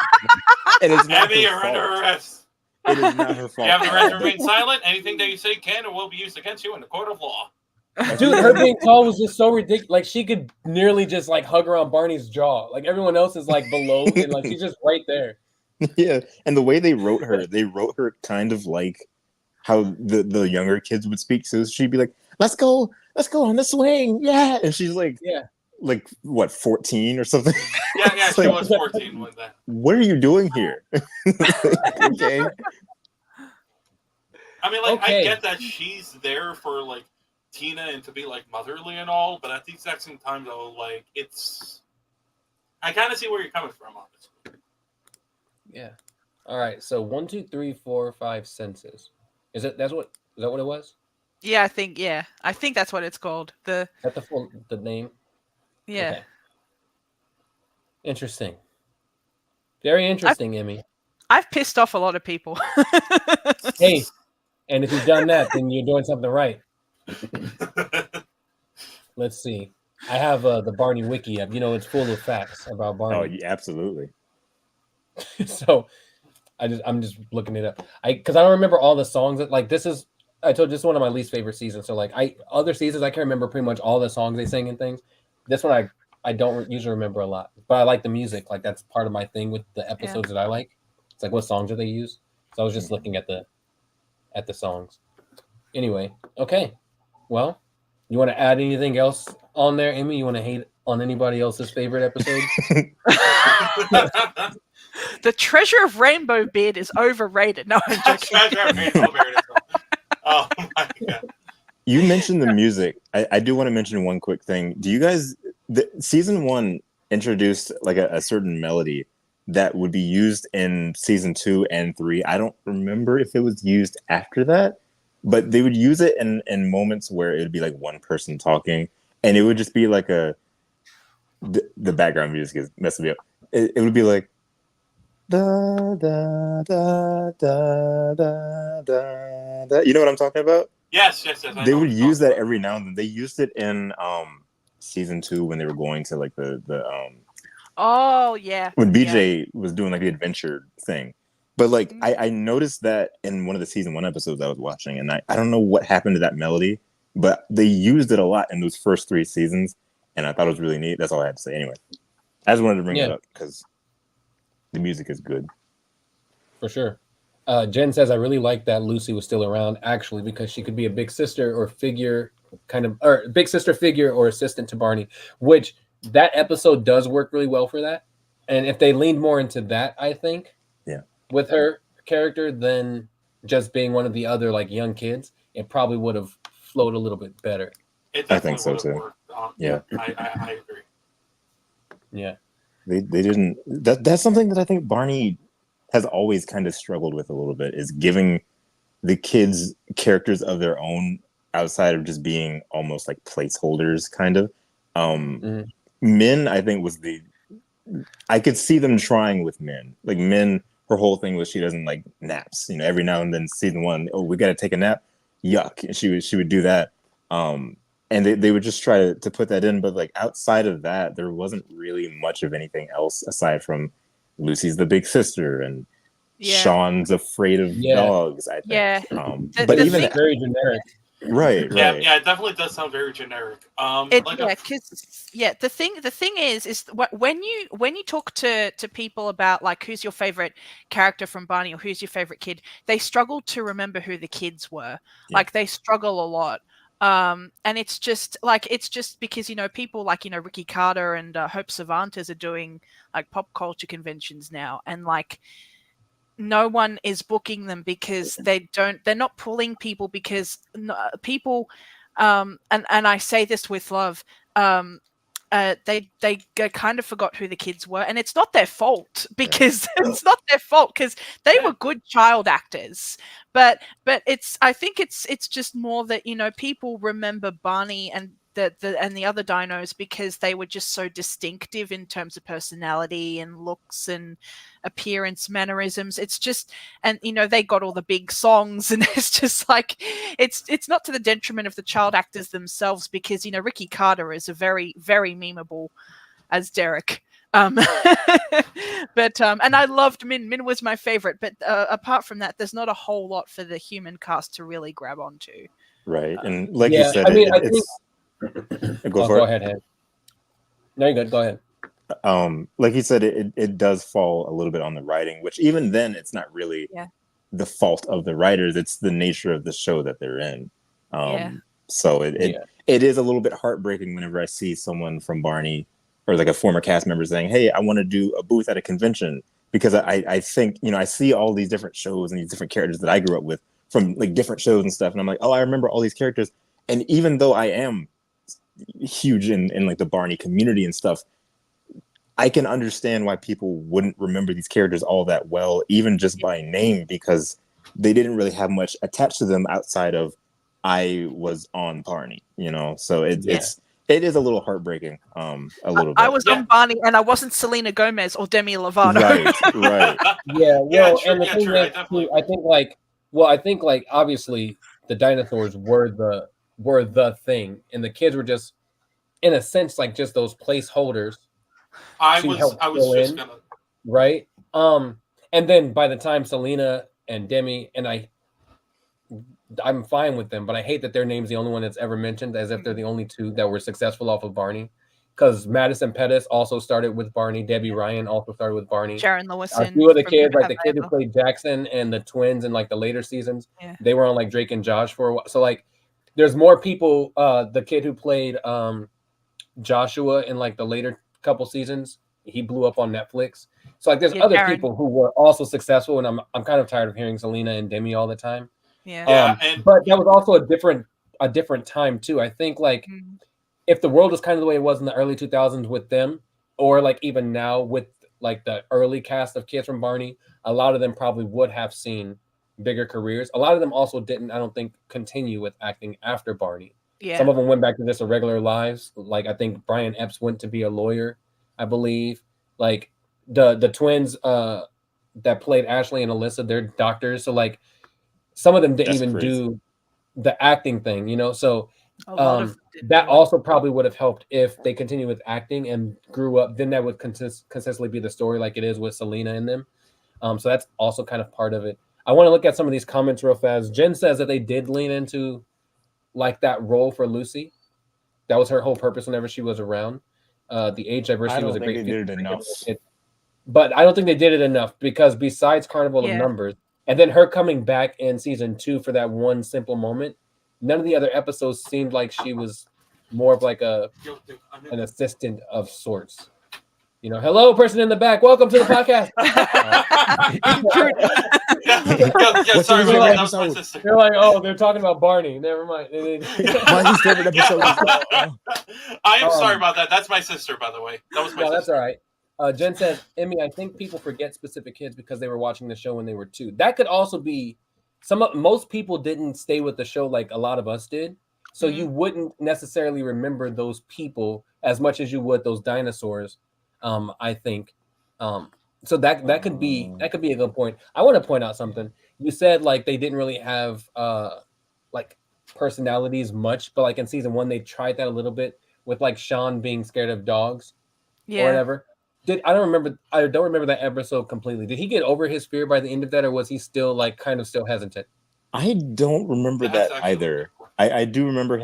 And it's not Emmy, her you're under fault. arrest. It is not her fault. You have the right to remain silent. Anything that you say can or will be used against you in the court of law. Dude, her being tall was just so ridiculous. Like she could nearly just like hug around Barney's jaw. Like everyone else is like below, and like she's just right there. Yeah, and the way they wrote her kind of like how the younger kids would speak. So she'd be like, let's go on the swing, yeah, and she's like, Yeah, like what, 14 or something. Yeah, It's she like, was 14 with that. what are you doing here? Okay. I mean, like, Okay. I get that she's there for like Tina and to be like motherly and all, but at the exact same time, though, like it's, I kind of see where you're coming from on this. yeah. All right. So 1, 2, 3, 4, 5 senses. Is that what it was? Yeah, I think that's what it's called. Is that the name? Yeah. Okay. Interesting. Very interesting, Emmy. I've pissed off a lot of people. Hey, and if you've done that, then you're doing something right. Let's see. I have the Barney Wiki up. You know, it's full of facts about Barney. Oh, yeah, absolutely. So I'm just looking it up. Because I don't remember all the songs. I told you, this is one of my least favorite seasons. So like other seasons, I can remember pretty much all the songs they sing and things. This one I don't usually remember a lot, but I like the music. Like that's part of my thing with the episodes that I like. It's like, what songs do they use? So I was just looking at the songs. Anyway, okay. Well, you want to add anything else on there, Amy? You want to hate on anybody else's favorite episode? The Treasure of Rainbow Beard is overrated. No, I'm joking. Oh my god. You mentioned the music. I do want to mention one quick thing. Do you guys, season 1 introduced like a certain melody that would be used in season 2 and 3. I don't remember if it was used after that, but they would use it in moments where it would be like one person talking, and it would just be like the background music is messing me up. It would be like da da da da da da da. You know what I'm talking about? Yes. They would use that every now and then. They used it in season 2 when they were going to like the Oh yeah. when BJ was doing like the adventure thing. But like I noticed that in one of the season 1 episodes I was watching, and I don't know what happened to that melody, but they used it a lot in those first 3 seasons, and I thought it was really neat. That's all I had to say. Anyway, I just wanted to bring it up because the music is good. For sure. Jen says, I really like that Lucy was still around, actually, because she could be a big sister or figure, or big sister figure or assistant to Barney, which that episode does work really well for that. And if they leaned more into that, I think, with her character than just being one of the other like young kids, it probably would have flowed a little bit better. I think so too. Worked. Yeah, I agree. Yeah, they didn't. That's something that I think Barney has always kind of struggled with a little bit, is giving the kids characters of their own outside of just being almost like placeholders, kind of. Min, I think, was I could see them trying with Min. Like Min, her whole thing was she doesn't like naps. You know, every now and then, season 1, oh, we got to take a nap. Yuck. And she would do that. And they would just try to put that in. But like outside of that, there wasn't really much of anything else aside from Lucy's the big sister and Sean's afraid of dogs, I think. Yeah. But even very generic. Right. Yeah, it definitely does sound very generic. The thing is when you talk to people about like who's your favorite character from Barney or who's your favorite kid, they struggle to remember who the kids were. Yeah. Like they struggle a lot. And it's just because, you know, people like, you know, Ricky Carter and Hope Savantas are doing like pop culture conventions now, and like no one is booking them because they're not pulling people because people and I say this with love, they kind of forgot who the kids were, and it's not their fault because they were good child actors, but I think it's just more that, you know, people remember Barney and the other dinos, because they were just so distinctive in terms of personality and looks and appearance, mannerisms. It's just, and they got all the big songs, and it's just like it's not to the detriment of the child actors themselves, because Ricky Carter is a very, very memeable as Derek. But and I loved Min. Min was my favorite, but apart from that, there's not a whole lot for the human cast to really grab onto. Right, and like you said, I it's go ahead, Hank. No, you're good. Go ahead. Like you said, it does fall a little bit on the writing, which even then it's not really the fault of the writers. It's the nature of the show that they're in. So it is a little bit heartbreaking whenever I see someone from Barney or like a former cast member saying, "Hey, I want to do a booth at a convention," because I think I see all these different shows and these different characters that I grew up with from like different shows and stuff, and I'm like, oh, I remember all these characters. And even though I am huge in like the Barney community and stuff, I can understand why people wouldn't remember these characters all that well, even just by name, because they didn't really have much attached to them outside of I was on Barney, So it is a little heartbreaking, a little bit. I was on Barney, and I wasn't Selena Gomez or Demi Lovato. Right. And the thing is, I think obviously the dinosaurs were the thing, and the kids were just, in a sense, like just those placeholders. I was just gonna right. And then by the time Selena and Demi, and I'm fine with them, but I hate that their name's the only one that's ever mentioned, as if they're the only two that were successful off of Barney. Because Madison Pettis also started with Barney. Debbie Ryan also started with Barney. Sharon Lewison. A few of the kids, like the kid who played Jackson and the twins in like the later seasons, they were on like Drake and Josh for a while. So like, there's more people. The kid who played Joshua in like the later couple seasons, he blew up on Netflix. So like, there's other people who were also successful, and I'm kind of tired of hearing Selena and Demi all the time. But that was also a different time too. I think like if the world was kind of the way it was in the early 2000s with them, or like even now with like the early cast of kids from Barney, a lot of them probably would have seen bigger careers. A lot of them also didn't, I don't think, continue with acting after Barney. Some of them went back to just regular lives. Like I think Brian Epps went to be a lawyer, I believe. Like the twins that played Ashley and Alyssa, they're doctors. So like, some of them didn't do the acting thing, So that also probably would have helped if they continued with acting and grew up. Then that would consistently be the story, like it is with Selena and them. So that's also kind of part of it. I want to look at some of these comments real fast. Jen says that they did lean into like that role for Lucy. That was her whole purpose whenever she was around. The age diversity was a great they did it enough. But I don't think they did it enough, because besides Carnival of Numbers, and then her coming back in season 2 for that one simple moment, none of the other episodes seemed like she was more of like an assistant of sorts. Hello, person in the back. Welcome to the podcast. Sorry, that was my sister. They're like, oh, they're talking about Barney. Never mind. My favorite episode. I am sorry about that. That's my sister, by the way. That was my sister. That's all right. Jen says, Emmy, I think people forget specific kids because they were watching the show when they were 2. That could also be most people didn't stay with the show like a lot of us did. So you wouldn't necessarily remember those people as much as you would those dinosaurs. I think. So that could be a good point. I want to point out something. You said like they didn't really have like personalities much, but like in season 1 they tried that a little bit with like Sean being scared of dogs or whatever. I don't remember that episode completely. Did he get over his fear by the end of that, or was he still like kind of still hesitant? I don't remember that either. I do remember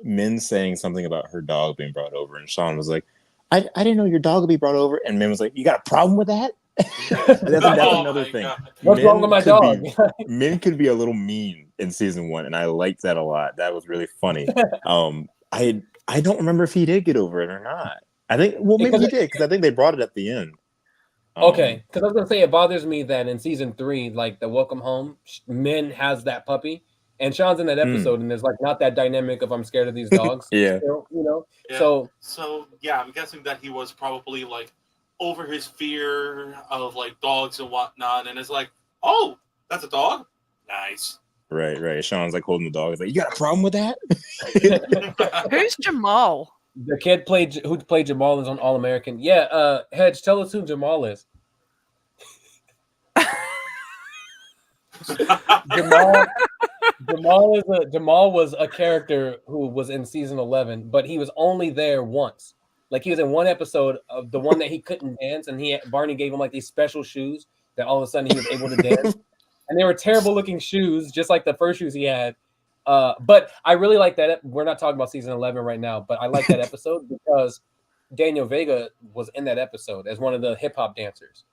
Min saying something about her dog being brought over, and Sean was like, I didn't know your dog would be brought over, and Min was like, you got a problem with that? that's another thing. What's wrong with my dog? Min could be a little mean in season 1, and I liked that a lot. That was really funny. I don't remember if he did get over it or not. I think, maybe he did, because I think they brought it at the end. Okay, because I was going to say, it bothers me that in season 3, like the Welcome Home, Min has that puppy, and Sean's in that episode, and there's like not that dynamic of I'm scared of these dogs. Still, So I'm guessing that he was probably like over his fear of like dogs and whatnot, and it's like, oh, that's a dog? Nice. Right. Sean's like holding the dog. He's like, you got a problem with that? Who's Jamal? The kid who played Jamal is on All American. Yeah, Hedge, tell us who Jamal is. Jamal was a character who was in season 11, but he was only there once. Like he was in one episode of the one that he couldn't dance, and Barney gave him like these special shoes that all of a sudden he was able to dance. And they were terrible looking shoes, just like the first shoes he had. But I really like that. We're not talking about season 11 right now, but I like that episode because Daniel Vega was in that episode as one of the hip hop dancers.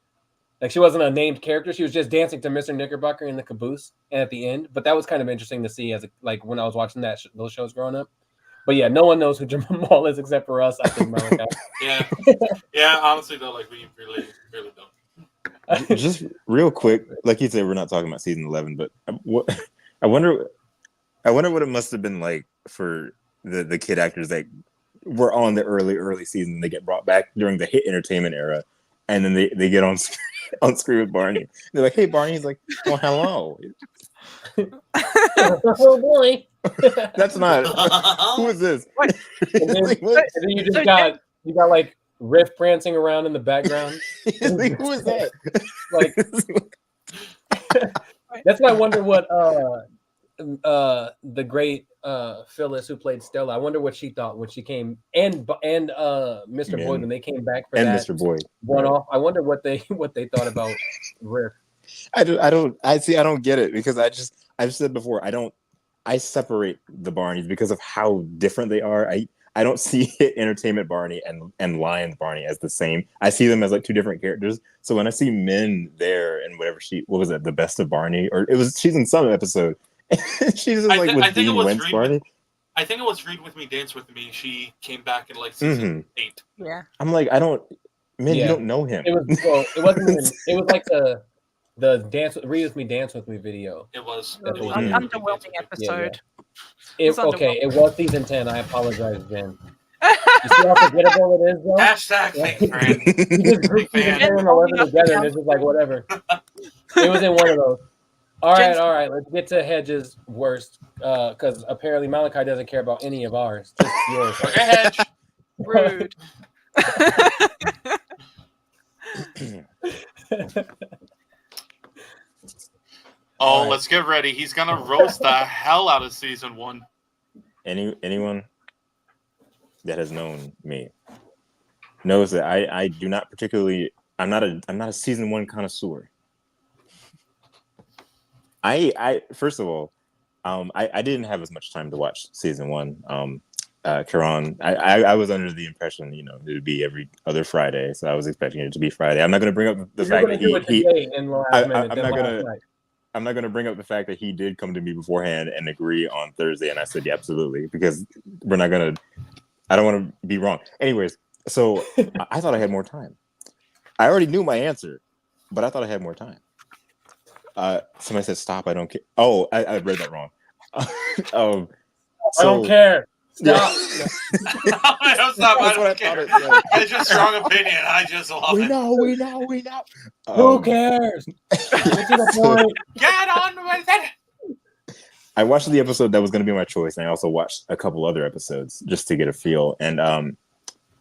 Like she wasn't a named character; she was just dancing to Mr. Knickerbocker in the caboose and at the end. But that was kind of interesting to see as like when I was watching those shows growing up. But yeah, no one knows who Jamal is except for us. I think Malachi. yeah. Honestly, though, like we really don't. Just real quick, like you said, we're not talking about season 11, but I wonder what it must have been like for the kid actors that were on the early season. They get brought back during the hit entertainment era, and then they get on screen with Barney. They're like, "Hey, Barney." He's like, "Well, hello." Oh boy, that's not. Who is this? And then you just got like Riff prancing around in the background. Like, who is that? Like that's why I wonder what the great Phyllis who played Stella. I wonder what she thought when she came and Mr. Boyd when they came back for and that Mr. Boyd one off. I wonder what they thought about Riff. I don't get it because I've said before I separate the Barneys because of how different they are. I don't see Hit Entertainment Barney and Lions Barney as the same. I see them as like two different characters. So when I see Min there and what was it, The Best of Barney, or she's in some episode. She's like with Dean Wentz Barney. I think it was Read With Me, Dance With Me. She came back in like season 8. Yeah. I'm like, you don't know him. It was like the dance Read With Me, Dance With Me video. It was an underwhelming episode. It was season 10. I apologize, Jen. You see how forgettable it is, though? Hashtag fake friend. You just group season 10 and 11 together, and it's just like whatever. It was in one of those. All right. Let's get to Hedge's worst, because apparently Malachi doesn't care about any of ours. Just yours. Okay, Hedge. Rude. Oh, let's get ready. He's gonna roast the hell out of season 1. Anyone that has known me knows that I do not particularly. I'm not a season 1 connoisseur. I first of all, I didn't have as much time to watch season 1. Kerron, I was under the impression, it would be every other Friday, so I was expecting it to be Friday. I'm not going to bring up the fact that I'm not going to bring up the fact that he did come to me beforehand and agree on Thursday, and I said, yeah, absolutely, because I don't want to be wrong. Anyways, so I thought I had more time. I already knew my answer, but I thought I had more time. Somebody said, stop, I don't care. Oh, I read that wrong. I don't care. Stop. I don't stop. I don't care. It's your strong opinion. I just love it. We know. Who cares? Get to the point. Get on with it. I watched the episode that was going to be my choice, and I also watched a couple other episodes just to get a feel. And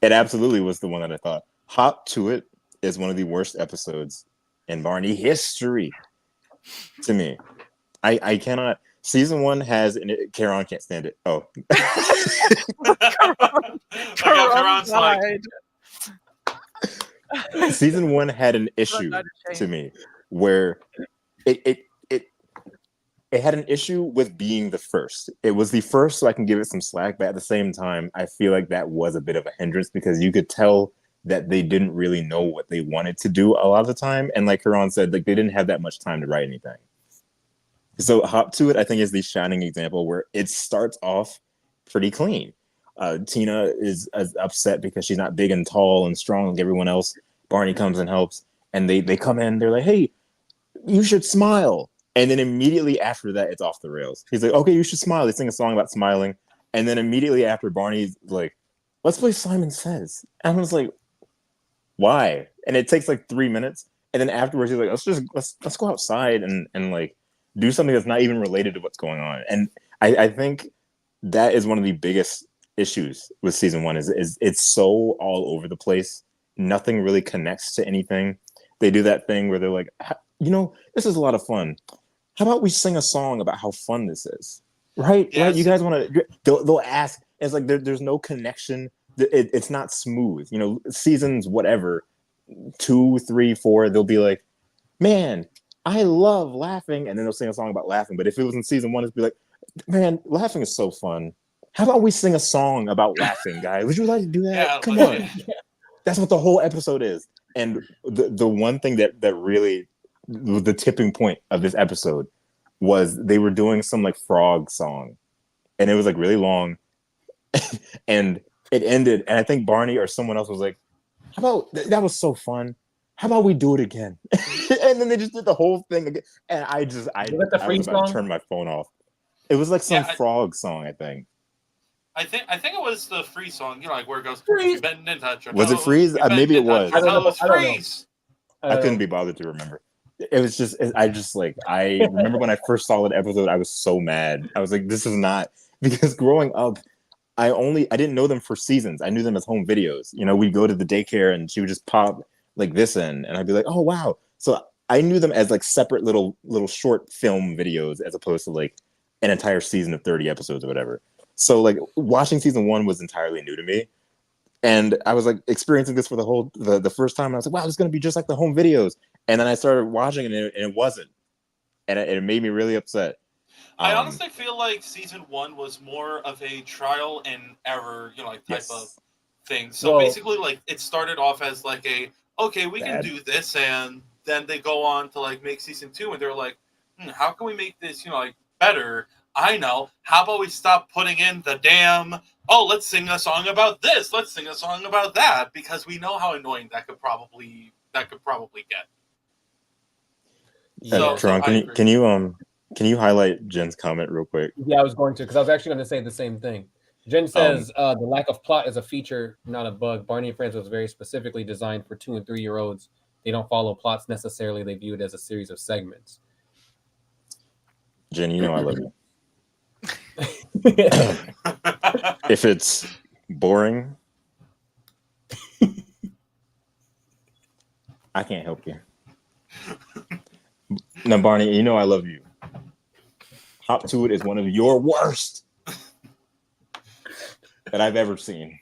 it absolutely was the one that I thought. Hop to It is one of the worst episodes in Barney history to me. I cannot. Season 1 has, and Kerron can't stand it. Oh. Kerron's like... Season 1 had an issue to me where it had an issue with being the first. It was the first, so I can give it some slack, but at the same time, I feel like that was a bit of a hindrance because you could tell that they didn't really know what they wanted to do a lot of the time. And like Kerron said, like they didn't have that much time to write anything. So Hop to It, I think, is the shining example where it starts off pretty clean. Tina is upset because she's not big and tall and strong like everyone else. Barney comes and helps, and they come in. They're like, "Hey, you should smile." And then immediately after that, it's off the rails. He's like, "Okay, you should smile." They sing a song about smiling, and then immediately after, Barney's like, "Let's play Simon Says." And I was like, "Why?" And it takes like 3 minutes, and then afterwards, he's like, "Let's go outside and like do something that's not even related to what's going on. And I think that is one of the biggest issues with season one is it's so all over the place. Nothing really connects to anything. They do that thing where they're like, this is a lot of fun. How about we sing a song about how fun this is? Right? Yes. Right? You guys want to, they'll ask. It's like there's no connection. It's not smooth. Seasons, whatever, 2, 3, 4, they'll be like, man, I love laughing. And then they'll sing a song about laughing. But if it was in season one, it'd be like, man, laughing is so fun. How about we sing a song about laughing, guys? Would you like to do that? Yeah, Come on. That's what the whole episode is. And the one thing that really, the tipping point of this episode was they were doing some like frog song. And it was like really long. And it ended. And I think Barney or someone else was like, how about, that was so fun. How about we do it again? And then they just did the whole thing again. And I was about to turn my phone off. It was like some frog song, I think. I think it was the freeze song, like where it goes. Freeze. Was it freeze? Maybe it was. I don't know. Freeze. I couldn't be bothered to remember. It was just I remember when I first saw that episode, I was so mad. I was like, this is not, because growing up, I didn't know them for seasons. I knew them as home videos. We'd go to the daycare and she would just pop like this in, and I'd be like, oh wow. So I knew them as like separate little short film videos as opposed to like an entire season of 30 episodes or whatever. So like watching season one was entirely new to me. And I was like experiencing this for the first time. And I was like, wow, this is going to be just like the home videos. And then I started watching it and it wasn't. And it made me really upset. I honestly feel like season one was more of a trial and error, type of thing. So basically like it started off as like okay, we can do this. And then they go on to like make season two and they're like, how can we make this, better? I know. How about we stop putting in the damn, let's sing a song about this. Let's sing a song about that, because we know how annoying that could probably get. Kerron, can you highlight Jen's comment real quick? Yeah, I was going to, because I was actually going to say the same thing. Jen says the lack of plot is a feature, not a bug. Barney and Friends was very specifically designed for 2 and 3-year-olds. They don't follow plots necessarily. They view it as a series of segments. Jen, I love you. If it's boring, I can't help you. Now, Barney, I love you. Hop to It is one of your worst that I've ever seen.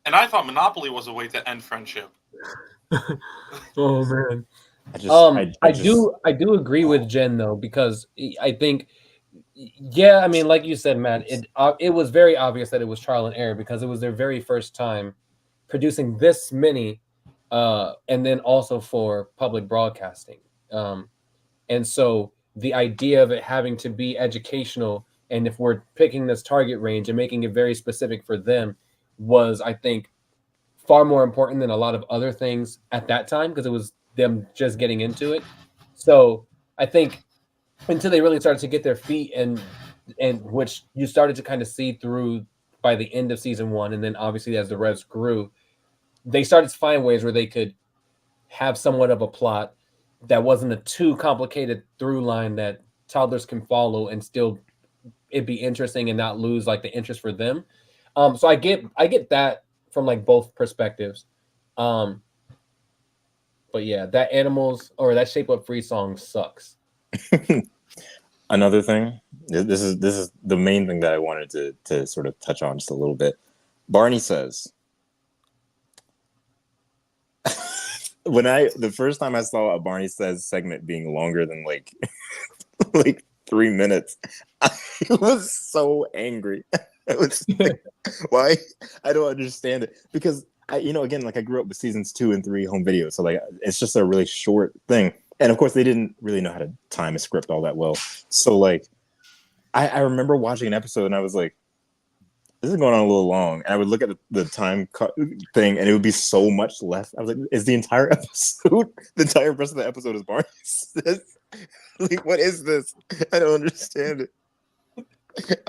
And I thought Monopoly was a way to end friendship. Oh man. I do agree with Jen though, because I think, I mean, like you said, Matt, it was very obvious that it was trial and error, because it was their very first time producing this many, and then also for public broadcasting. And so the idea of it having to be educational, and if we're picking this target range and making it very specific for them, was, I think, far more important than a lot of other things at that time, because it was them just getting into it. So I think until they really started to get their feet, and which you started to kind of see through by the end of season one, and then obviously as the rest grew, they started to find ways where they could have somewhat of a plot that wasn't a too complicated through line that toddlers can follow and still it'd be interesting and not lose like the interest for them. So I get that from like both perspectives. But yeah, that Animals or that Shape Up Free song sucks. Another thing, this is the main thing that I wanted to sort of touch on just a little bit. Barney says, the first time I saw a Barney Says segment being longer than like 3 minutes, I was so angry. I was like, why? I don't understand it, because again, like I grew up with seasons 2 and 3 home videos, so like it's just a really short thing, and of course they didn't really know how to time a script all that well. So like, I remember watching an episode and I was like, this is going on a little long. And I would look at the time thing and it would be so much left. I was like, is the entire episode, the entire rest of the episode is Barney Says? Like, what is this? I don't understand it.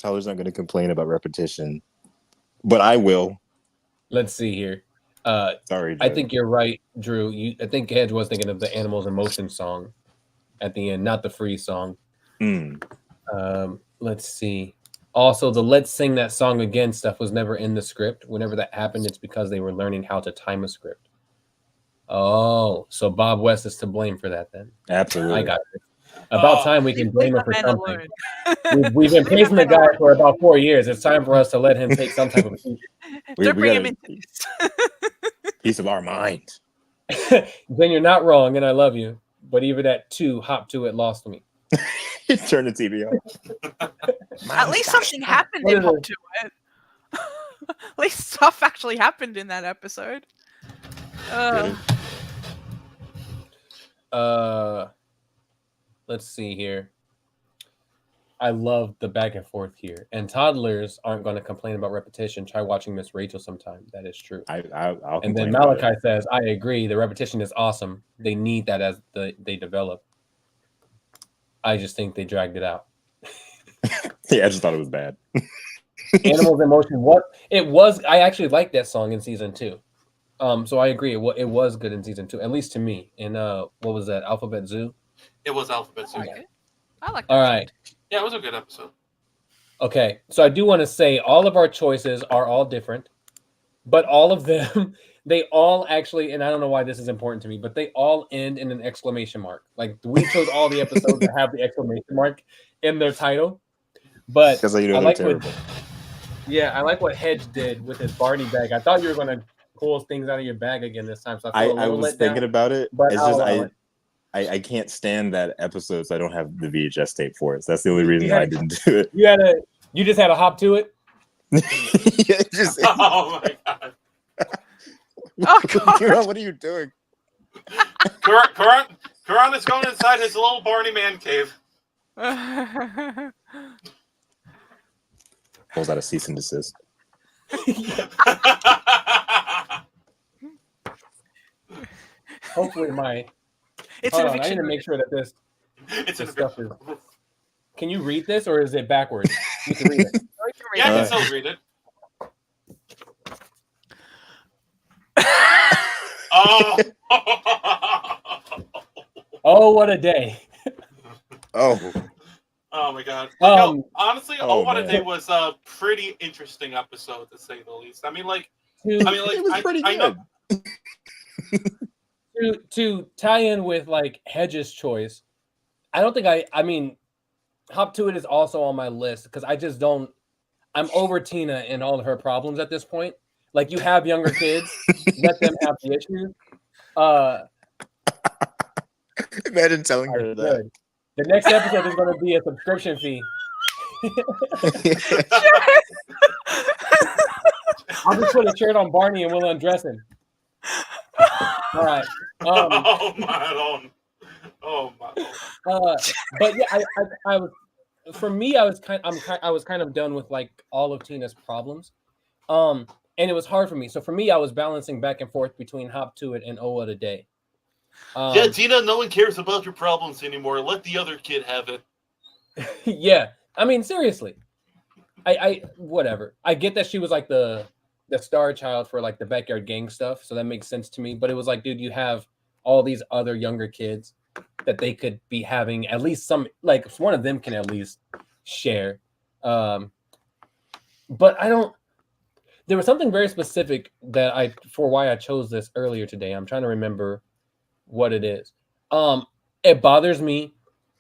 Tyler's not going to complain about repetition, but I will. Let's see here. Sorry, Drew. I think you're right, Drew. I think Hedge was thinking of the Animals in Motion song. at the end, not the freeze song. Mm. Let's see. Also, the "Let's Sing That Song Again" stuff was never in the script. Whenever that happened, it's because they were learning how to time a script. Oh, so Bob West is to blame for that then. Absolutely. I got it. About time we can Leave blame the him for man something. alone. We've been Leave praising the the man guy alone. for about 4 years. It's time for us to let him take some type of Don't we bring him gotta- into this. piece of our mind. Then you're not wrong, and I love you. But even at 2, Hop to It lost me. Turn the TV off. At least something happened What in is Hop it? to It. At least stuff actually happened in that episode. Let's see here. I love the back and forth here. And toddlers aren't going to complain about repetition. Try watching Miss Rachel sometime. That is true. I'll And then complain about Malachi says, I agree. The repetition is awesome. They need that as they develop. I just think they dragged it out. Yeah, I just thought it was bad. Animals in Motion. What it was, I actually liked that song in season 2. So I agree. It was good in season 2, at least to me. And what was that? Alphabet Zoo? It was Alphabet Zoo. Okay. I like that. All right. Yeah, it was a good episode. Okay. So I do want to say all of our choices are all different, but all of them, they all actually, and I don't know why this is important to me, but they all end in an exclamation mark. Like we chose all the episodes that have the exclamation mark in their title. But Because you know I they're like terrible. I like what Hedge did with his Barney bag. I thought you were going to pull things out of your bag again this time. So I was thinking about it. but It's I'll just allow it. I can't stand that episode, so I don't have the VHS tape for it. So that's the only reason You why I had- didn't do it. You just had a hop to it. Yeah, just Oh my god. Oh, God. Kerron, what are you doing? Kerron is going inside his little Barney man cave. Pulls out a cease and desist. Hopefully my It's hold an on, I need eviction. to make sure that this It's an stuff is. Can you read this or is it backwards? You can read it. Yeah, I can still read it. Oh. Oh, what a day. Oh, Oh my god. Honestly, oh, What a man. Day was a pretty interesting episode to say the least. I mean, like, To, it was pretty I know. good. to tie in with like Hedge's choice, I don't think I mean Hop to It is also on my list because I just don't. I'm over Tina and all of her problems at this point. Like you have younger kids, let them have the issues. Imagine telling her that. Good. The next episode is going to be a subscription fee. I'll just put a shirt on Barney and we'll undress him. All right. Oh my lord. Oh my lord. But yeah, I was for me, I was kind of done with like all of Tina's problems. And it was hard for me. So for me, I was balancing back and forth between Hop to It and Oh What a Day. Yeah, Tina, no one cares about your problems anymore. Let the other kid have it. Yeah. I mean, seriously. I whatever. I get that she was like the star child for like the backyard gang stuff, so that makes sense to me. But it was like, dude, you have all these other younger kids that they could be having at least some, like one of them can at least share. But I don't. There was something very specific that for why I chose this earlier today. I'm trying to remember what it is. It bothers me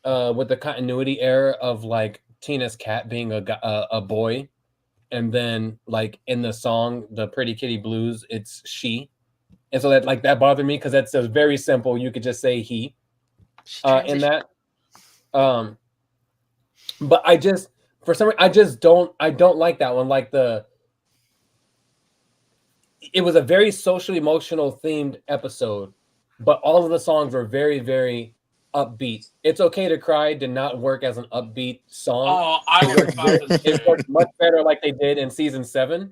with the continuity error of like Tina's cat being a boy, and then like in the song the Pretty Kitty Blues it's she, and so that bothered me because that's a very simple, you could just say he in that. But I just for some reason I don't like that one. Like it was a very socially emotional themed episode, but all of the songs were very, very upbeat. It's Okay to Cry did not work as an upbeat song. Oh, I was about to It say. worked much better like they did in season 7.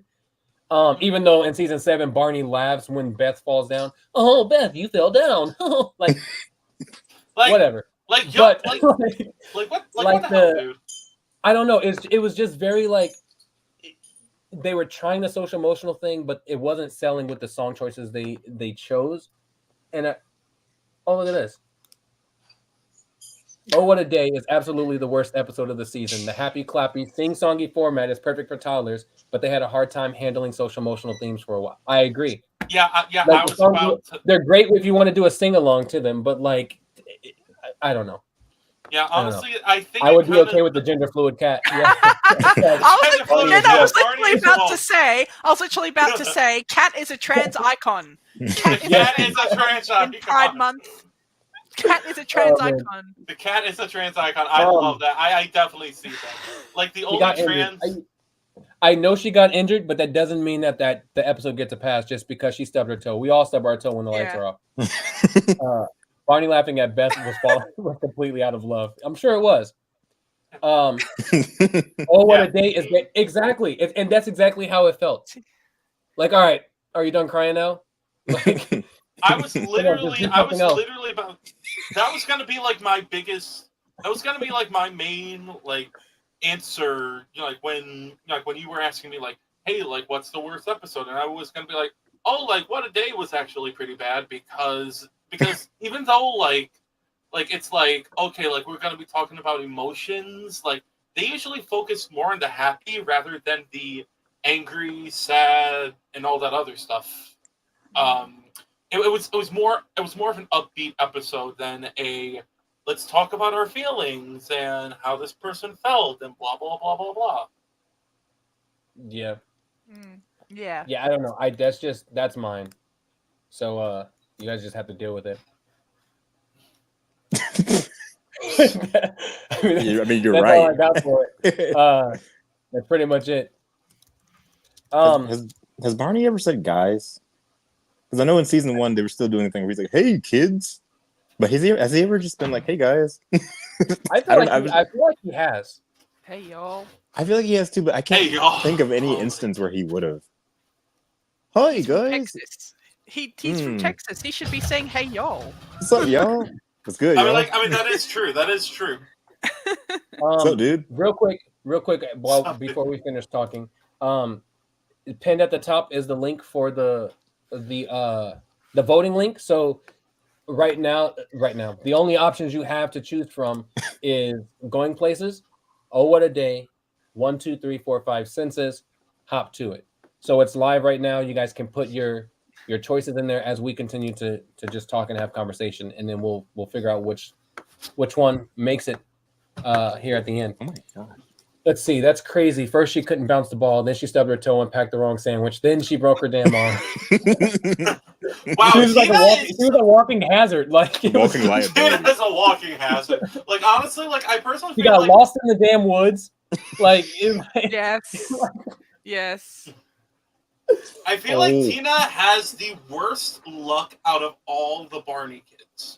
Even though in season 7 Barney laughs when Beth falls down. Oh, Beth, you fell down. like whatever. Like, But what the hell, dude? I don't know. It was just very like they were trying the social emotional thing, but it wasn't selling with the song choices they chose. And oh, look at this. Oh, What a Day is absolutely the worst episode of the season. The happy, clappy, sing-songy format is perfect for toddlers, but they had a hard time handling social-emotional themes for a while. I agree. Yeah, Like, I was about to. they're great if you want to do a sing-along to them, but like, I don't know. Yeah, honestly, I think I would be kinda, okay with the gender fluid cat. Yeah. I was literally about to Well, say. I was literally about to say, Cat is a trans icon. the cat is a trans In Pride icon. Month. Cat is a trans man. icon. The cat is a trans icon. I love that. I definitely see that. Like the She only got trans. injured. I know she got injured, but that doesn't mean that the episode gets a pass just because she stubbed her toe. We all stub our toe when the lights Yeah. are off. Barney laughing at Beth was completely out of love. I'm sure it was. Oh, What a Day is exactly, and that's exactly how it felt. Like, all right, are you done crying now? Like, I was literally else. about. That was gonna be like my biggest. That was gonna be like my main like answer. You know, like when you were asking me like, hey, like what's the worst episode, and I was gonna be like, oh, like What a Day was actually pretty bad because even though like it's like okay, like we're gonna be talking about emotions, like they usually focus more on the happy rather than the angry, sad, and all that other stuff. It was more of an upbeat episode than a let's talk about our feelings and how this person felt and blah blah blah blah blah. Yeah. Yeah. Yeah, I don't know. That's mine. So you guys just have to deal with it. I mean, you're that's right. all I got for it. That's pretty much it. Has Barney ever said guys? Because I know in season 1 they were still doing the thing where he's like, "Hey kids," but has he ever just been like, "Hey guys"? I feel like he has. Hey y'all. I feel like he has too, but I can't think of any instance where he would have. Hi guys. Texas. He's from Texas. He should be saying, "Hey y'all." What's up, y'all? What's good, y'all? I mean that is true. That is true. What's up, dude? Real quick, before we finish talking, pinned at the top is the link for the voting link. So right now, the only options you have to choose from is Going Places, Oh What a Day, 1, 2, 3, 4, 5 Senses, Hop to It. So it's live right now. You guys can put your choices in there as we continue to just talk and have conversation, and then we'll figure out which one makes it here at the end. Oh my god. Let's see. That's crazy. First, she couldn't bounce the ball. Then she stubbed her toe and packed the wrong sandwich. Then she broke her damn arm. Wow, she was a walking hazard. Like walking liability. Tina is a walking hazard. Like honestly, like I personally she feel got like lost in the damn woods. Like Yes. Yes. I feel like Tina has the worst luck out of all the Barney kids.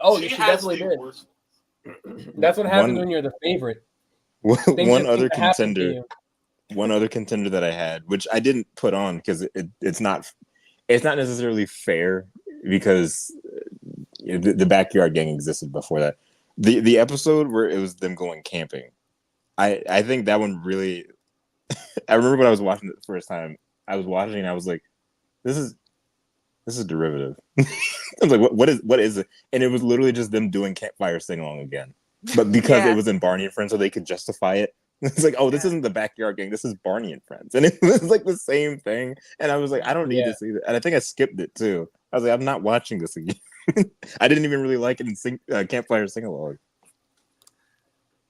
Oh, she definitely did. Worst. That's what happens when you're the favorite. One other contender that I had, which I didn't put on because it's not necessarily fair because the Backyard Gang existed before that. The episode where it was them going camping, I think that one really. I remember when I was watching it the first time. I was watching and I was like, "This is derivative." I was like, "What is it?" And it was literally just them doing campfire sing along again, but because it was in Barney and Friends, so they could justify it. It's like, "Oh, this isn't the Backyard Gang. This is Barney and Friends," and it was like the same thing. And I was like, "I don't need to see that." And I think I skipped it too. I was like, "I'm not watching this again." I didn't even really like it in campfire sing along.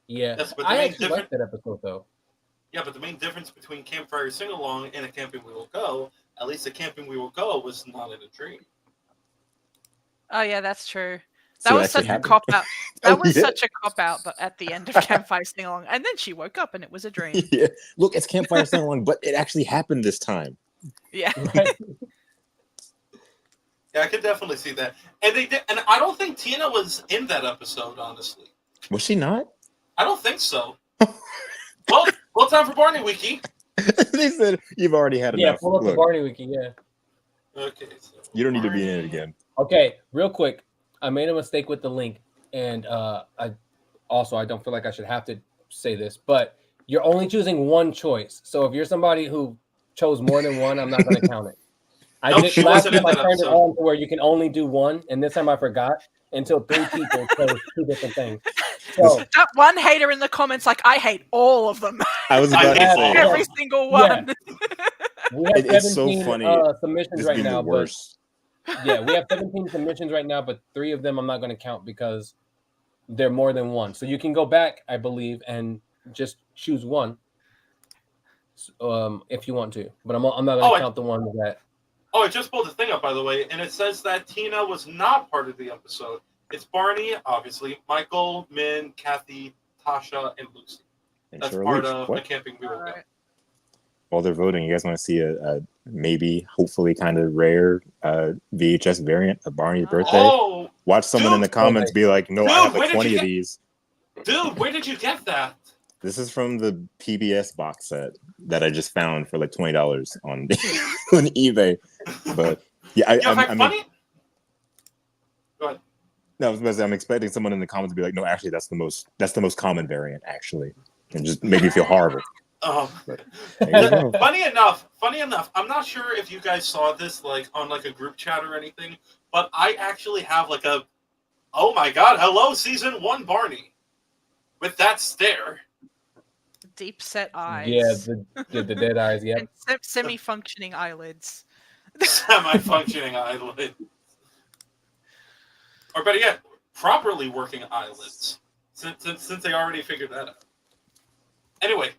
Yeah, Yes, but I actually liked that episode though. Yeah, but the main difference between Campfire Sing Along and A Camping We Will Go, at least A Camping We Will Go was not in a dream. Oh yeah, that's true. So That was such a cop out. That was such a cop out, but at the end of Campfire Sing Along, and then she woke up and it was a dream. Yeah, look, it's Campfire Sing Along, but it actually happened this time. Yeah. Right? Yeah, I could definitely see that. And they did, and I don't think Tina was in that episode, honestly. Was she not? I don't think so. Well, time for Barney Wiki. They said you've already had enough. Yeah, pull up the Barney Wiki. Yeah. Okay. So You don't need to be in it again. Okay, real quick. I made a mistake with the link, and I don't feel like I should have to say this, but you're only choosing one choice. So if you're somebody who chose more than one, I'm not going to count it. Last time I turned it on to where you can only do one, and this time I forgot. until 3 people chose 2 different things. So That one hater in the comments, like, I hate all of them. I was about to have- say Every single one. we have it's so 17 funny. submissions this right being now, the but worst. yeah, we have 17 submissions right now, but 3 of them I'm not going to count because they're more than one. So you can go back, I believe, and just choose one if you want to. But I'm not going to count the ones that. Oh, I just pulled the thing up, by the way, and it says that Tina was not part of the episode. It's Barney, obviously, Michael, Min, Kathy, Tasha, and Lucy. And That's Shirley, part of what? the camping we will go. While they're voting, you guys want to see a maybe, hopefully, kind of rare VHS variant of Barney's birthday? Oh, Watch someone in the comments be like, "No, I have like 20 of these." Dude, where did you get that? This is from the PBS box set that I just found for like $20 on on eBay. But yeah, I mean, funny. Go ahead. no, I was about to say, I'm expecting someone in the comments to be like, "No, actually, that's the most common variant, actually," and just make me feel horrible. But there you go. Funny enough, I'm not sure if you guys saw this like on like a group chat or anything, but I actually have like a, oh my god, hello season 1 Barney with that stare. Deep set eyes. Yeah, the dead eyes. Yeah, And semi-functioning eyelids. Semi-functioning eyelids. Or better yet, properly working eyelids. Since they already figured that out. Anyway,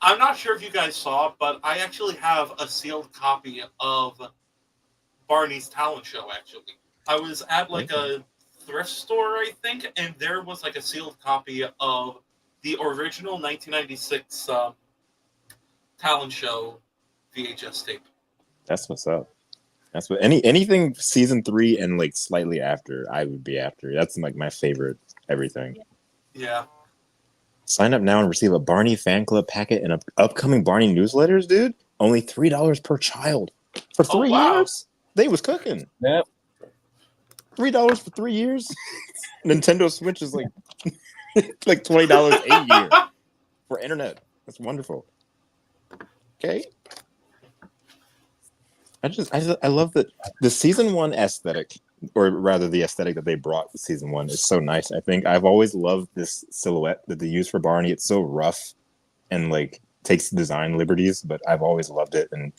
I'm not sure if you guys saw, but I actually have a sealed copy of Barney's talent show, actually. I was at like a thrift store, I think, and there was like a sealed copy of the original 1996 talent show VHS tape. That's what's up. That's what anything season 3 and like slightly after, I would be after. That's like my favorite everything. Yeah. Sign up now and receive a Barney fan club packet and upcoming Barney newsletters, dude. Only $3 per child for 3 years. They was cooking. Yep. $3 for 3 years. Nintendo Switch is like like $20 a year for internet. That's wonderful. Okay. I love that the season 1 aesthetic, or rather the aesthetic that they brought to season 1 is so nice. I think I've always loved this silhouette that they use for Barney. It's so rough and like takes design liberties, but I've always loved it, and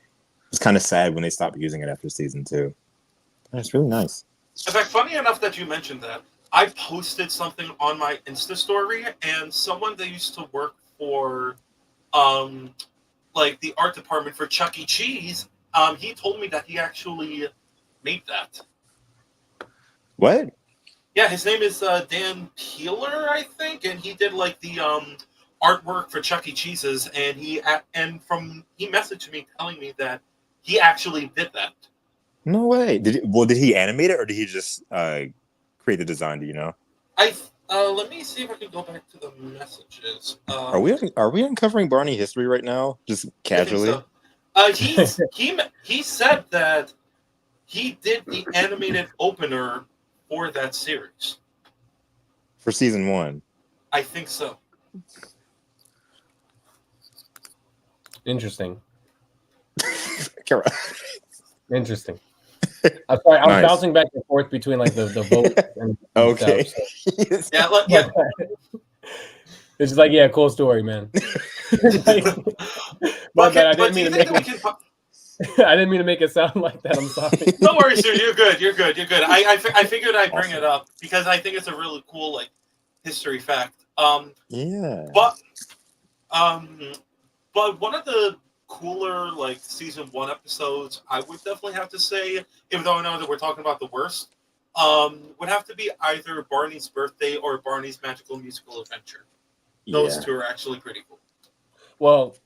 it's kind of sad when they stopped using it after season 2. It's really nice. In fact, funny enough that you mentioned that, I posted something on my Insta story, and someone that used to work for like the art department for Chuck E. Cheese, he told me that he actually made that. What? Yeah, his name is Dan Peeler, I think, and he did like the artwork for Chuck E. Cheese's, and he messaged me telling me that he actually did that. No way. Did he animate it, or did he just create the design? Do you know? Let me see if I can go back to the messages. Are we uncovering Barney history right now, just casually? He said that he did the animated opener for that series. For season 1. I think so. interesting. Kerron. Interesting. I'm sorry, I was Nice. bouncing back and forth between like the vote and Okay. stuff, so. Yeah. It's just like, yeah, cool story, man. Like, my bad. I didn't mean to make it sound like that. I'm sorry. No worries, dude. You're good. I figured I'd bring it up because I think it's a really cool like history fact. Yeah. But one of the cooler like season 1 episodes, I would definitely have to say, even though I know that we're talking about the worst, would have to be either Barney's birthday or Barney's magical musical adventure. Those two are actually pretty cool. Well,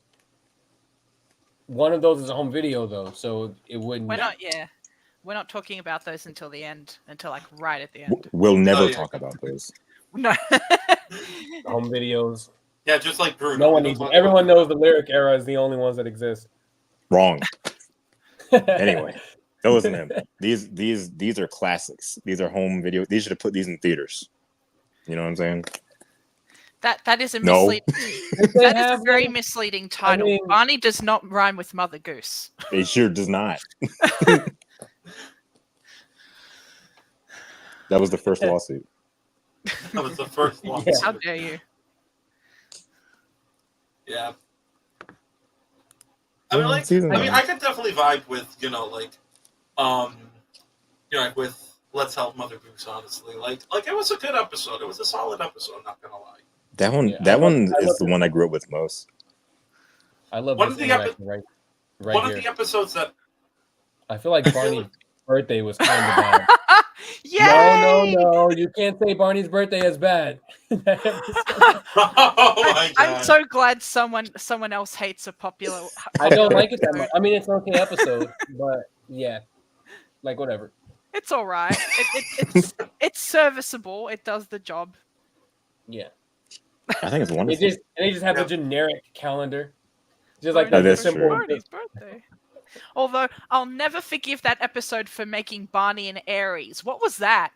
one of those is a home video though, so it wouldn't. We're not talking about those until the end, until like right at the end. We'll never talk about those. No. Home videos. Yeah, just like Bruno. No one needs it. Everyone knows the lyric era is the only ones that exist. Wrong. Anyway, those and them. These are classics. These are home video. These should have put these in theaters. You know what I'm saying? That is a No. misleading. That is a very misleading title. I mean, Barney does not rhyme with Mother Goose. It sure does not. That was the first lawsuit. That was the first one. How dare you? Yeah. I mean, like, I could definitely vibe with, like with Let's Help Mother Goose. Honestly, like it was a good episode. It was a solid episode. Not gonna lie. That one, is the one I grew up with most. I love one this of the interaction right one here. of the episodes that I feel like Barney's birthday was kind of bad. Yay! No, you can't say Barney's birthday is bad. oh my God. I'm so glad someone else hates a popular. I don't like it that much. I mean, it's an okay episode, but yeah, like whatever. It's all right. It's serviceable. It does the job. Yeah, I think it's wonderful. They just have a generic calendar, just like That is simple. Barney's birthday. Although I'll never forgive that episode for making Barney an Aries. What was that?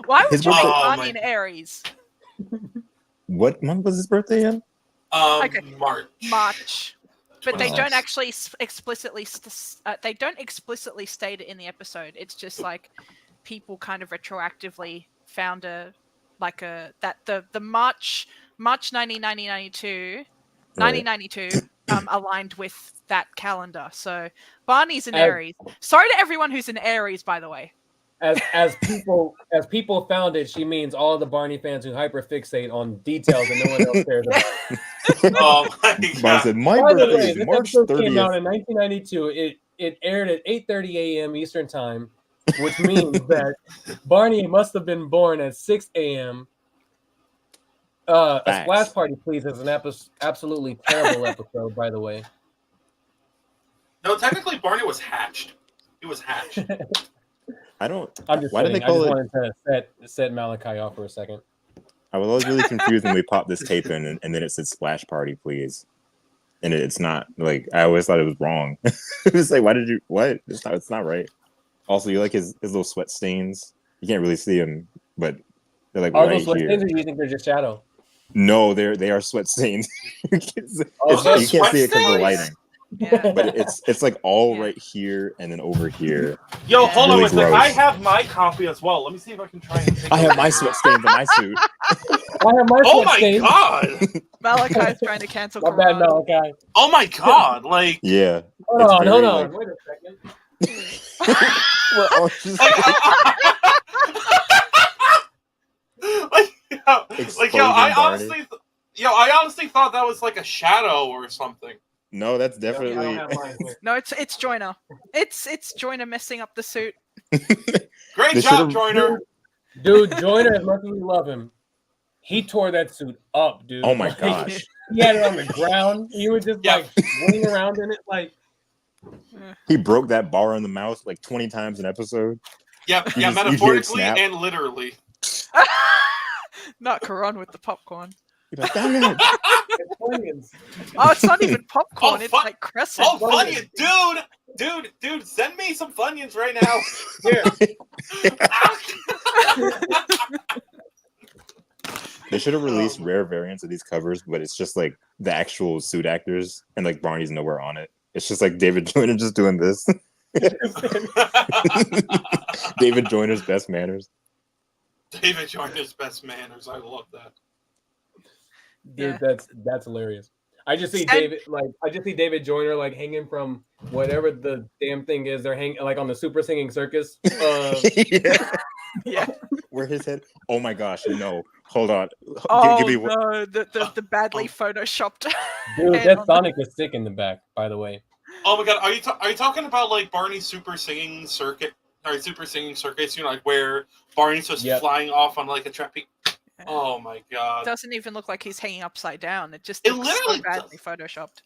Why would you make Barney an Aries? What month was his birthday in? March. But they don't actually explicitly state it in the episode. It's just like people kind of retroactively found the March 1992 aligned with that calendar. So Barney's an Aries. Sorry to everyone who's an Aries, by the way. As people found it, she means all of the Barney fans who hyperfixate on details that no one else cares about. Oh my God. Said, my birthday is March 30th. Came out in 1992. It aired at 8:30 a.m. Eastern time, which means that Barney must have been born at 6 a.m. A Splash Party, Please is an absolutely terrible episode, by the way. No, technically Barney was hatched. He was hatched. I'm just why did they call it? I just wanted to set Malachi off for a second. I was always really confused when we popped this tape in, and then it said "Splash Party, Please," and it's not like I always thought it was wrong. It was like, why did you? What? It's not right. Also, you like his little sweat stains. You can't really see them, but they're like Are right those sweat here. stains, or do you think they're just shadow? No, they are sweat stains. You can't see it because of the lighting. Yeah. But it's like all right here and then over here. Yo, hold on Really a second. gross. I have my copy as well. Let me see if I can try and take I have my sweat stains in my suit. I have my Oh sweat my stains. God. Malachi's trying to cancel My bad, Kerron. Malachi. Oh my God. Like, Yeah. Hold It's on. very, Wait a second. We're all just I honestly thought that was like a shadow or something. No, that's I definitely. don't have mine here. No, it's Joyner. It's Joyner messing up the suit. Great They job, should've- Joyner. Dude, Joyner, as much as we love him, he tore that suit up, dude. Oh my Like, gosh. He had it on the ground. He was just like swinging around in it, like. He broke that bar in the mouth like 20 times an episode. Yeah, You hear it metaphorically snap. and literally. Not Kerron with the popcorn. He's like, "Damn it." It's Funyuns. Oh, it's not even popcorn. It's fuck. like crescent. Oh, Funyuns, dude, send me some Funyuns right now. Here. They should have released rare variants of these covers, but it's just like the actual suit actors, and like Barney's nowhere on it. It's just like David Joyner just doing this. David Joyner's best manners. David Joyner's best manners. I love that. Dude, Yeah. that's hilarious. I just see David Joyner like hanging from whatever the damn thing is. They're hanging like on the Super Singing Circus. Yeah. Yeah. Where his head? Oh my gosh! No, hold on. Oh Give me no, the badly photoshopped. Dude, head that on Sonic is sick in the back, by the way. Oh my God, are you talking about like Barney's super singing circuit? Or super singing circuits? You know, like where Barney's just flying off on like a trapeze. Oh my God! It doesn't even look like he's hanging upside down. It just It looks literally so badly photoshopped.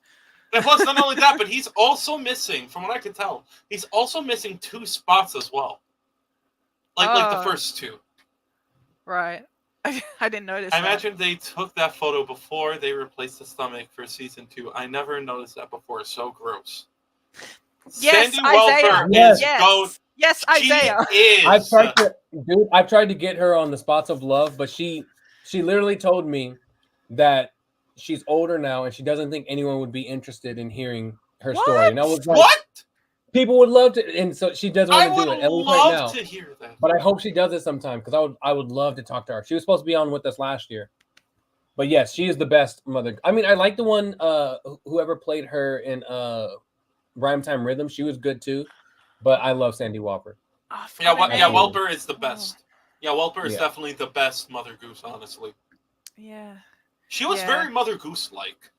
And plus, not only that, but he's also missing, from what I can tell, he's also missing 2 spots as well. Like the first 2. Right. I didn't notice. I imagine they took that photo before they replaced the stomach for season 2. I never noticed that before. It's so gross. Yes, Sandy Isaiah. Welper Yes. is goat. Yes, Isaiah. She is. I've tried to get her on the Spots of Love, but she literally told me that she's older now and she doesn't think anyone would be interested in hearing her story. And I was like, What? People would love to, and so she doesn't I want to would do it at least right now. love to hear that. But I hope she does it sometime because I would love to talk to her. She was supposed to be on with us last year. But yes, she is the best mother. I mean, I like the one whoever played her in Rhyme Time Rhythm. She was good too. But I love Sandy Whopper. Oh, Yeah, name. Welper is the best. Yeah, Welper is Yeah. definitely the best Mother Goose, honestly. Yeah. She was Yeah. very Mother Goose-like,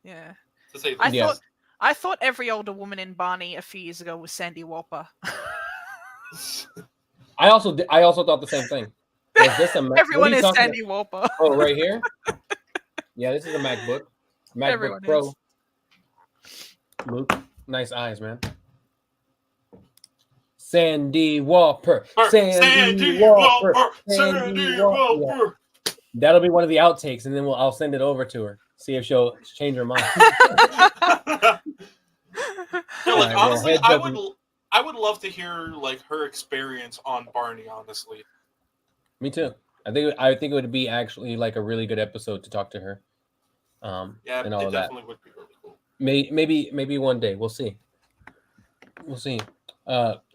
Yeah. to say the I least. I thought every older woman in Barney a few years ago was Sandy Whopper. I also thought the same thing. Is this a Mac- Everyone what are you is talking Sandy Whopper. Oh, right here? Yeah, this is a MacBook. MacBook Everyone Pro. is. Luke, nice eyes, man. Sandy Whopper. Sandy Whopper. Yeah. That'll be one of the outtakes, and then I'll send it over to her. See if she'll change her mind. No, like, Alright, well, honestly, Head doesn't- I would love to hear like her experience on Barney. Honestly, Me too. I think it would be actually like a really good episode to talk to her. yeah, And all it of that. definitely would be really cool. Maybe one day. We'll see. We'll see.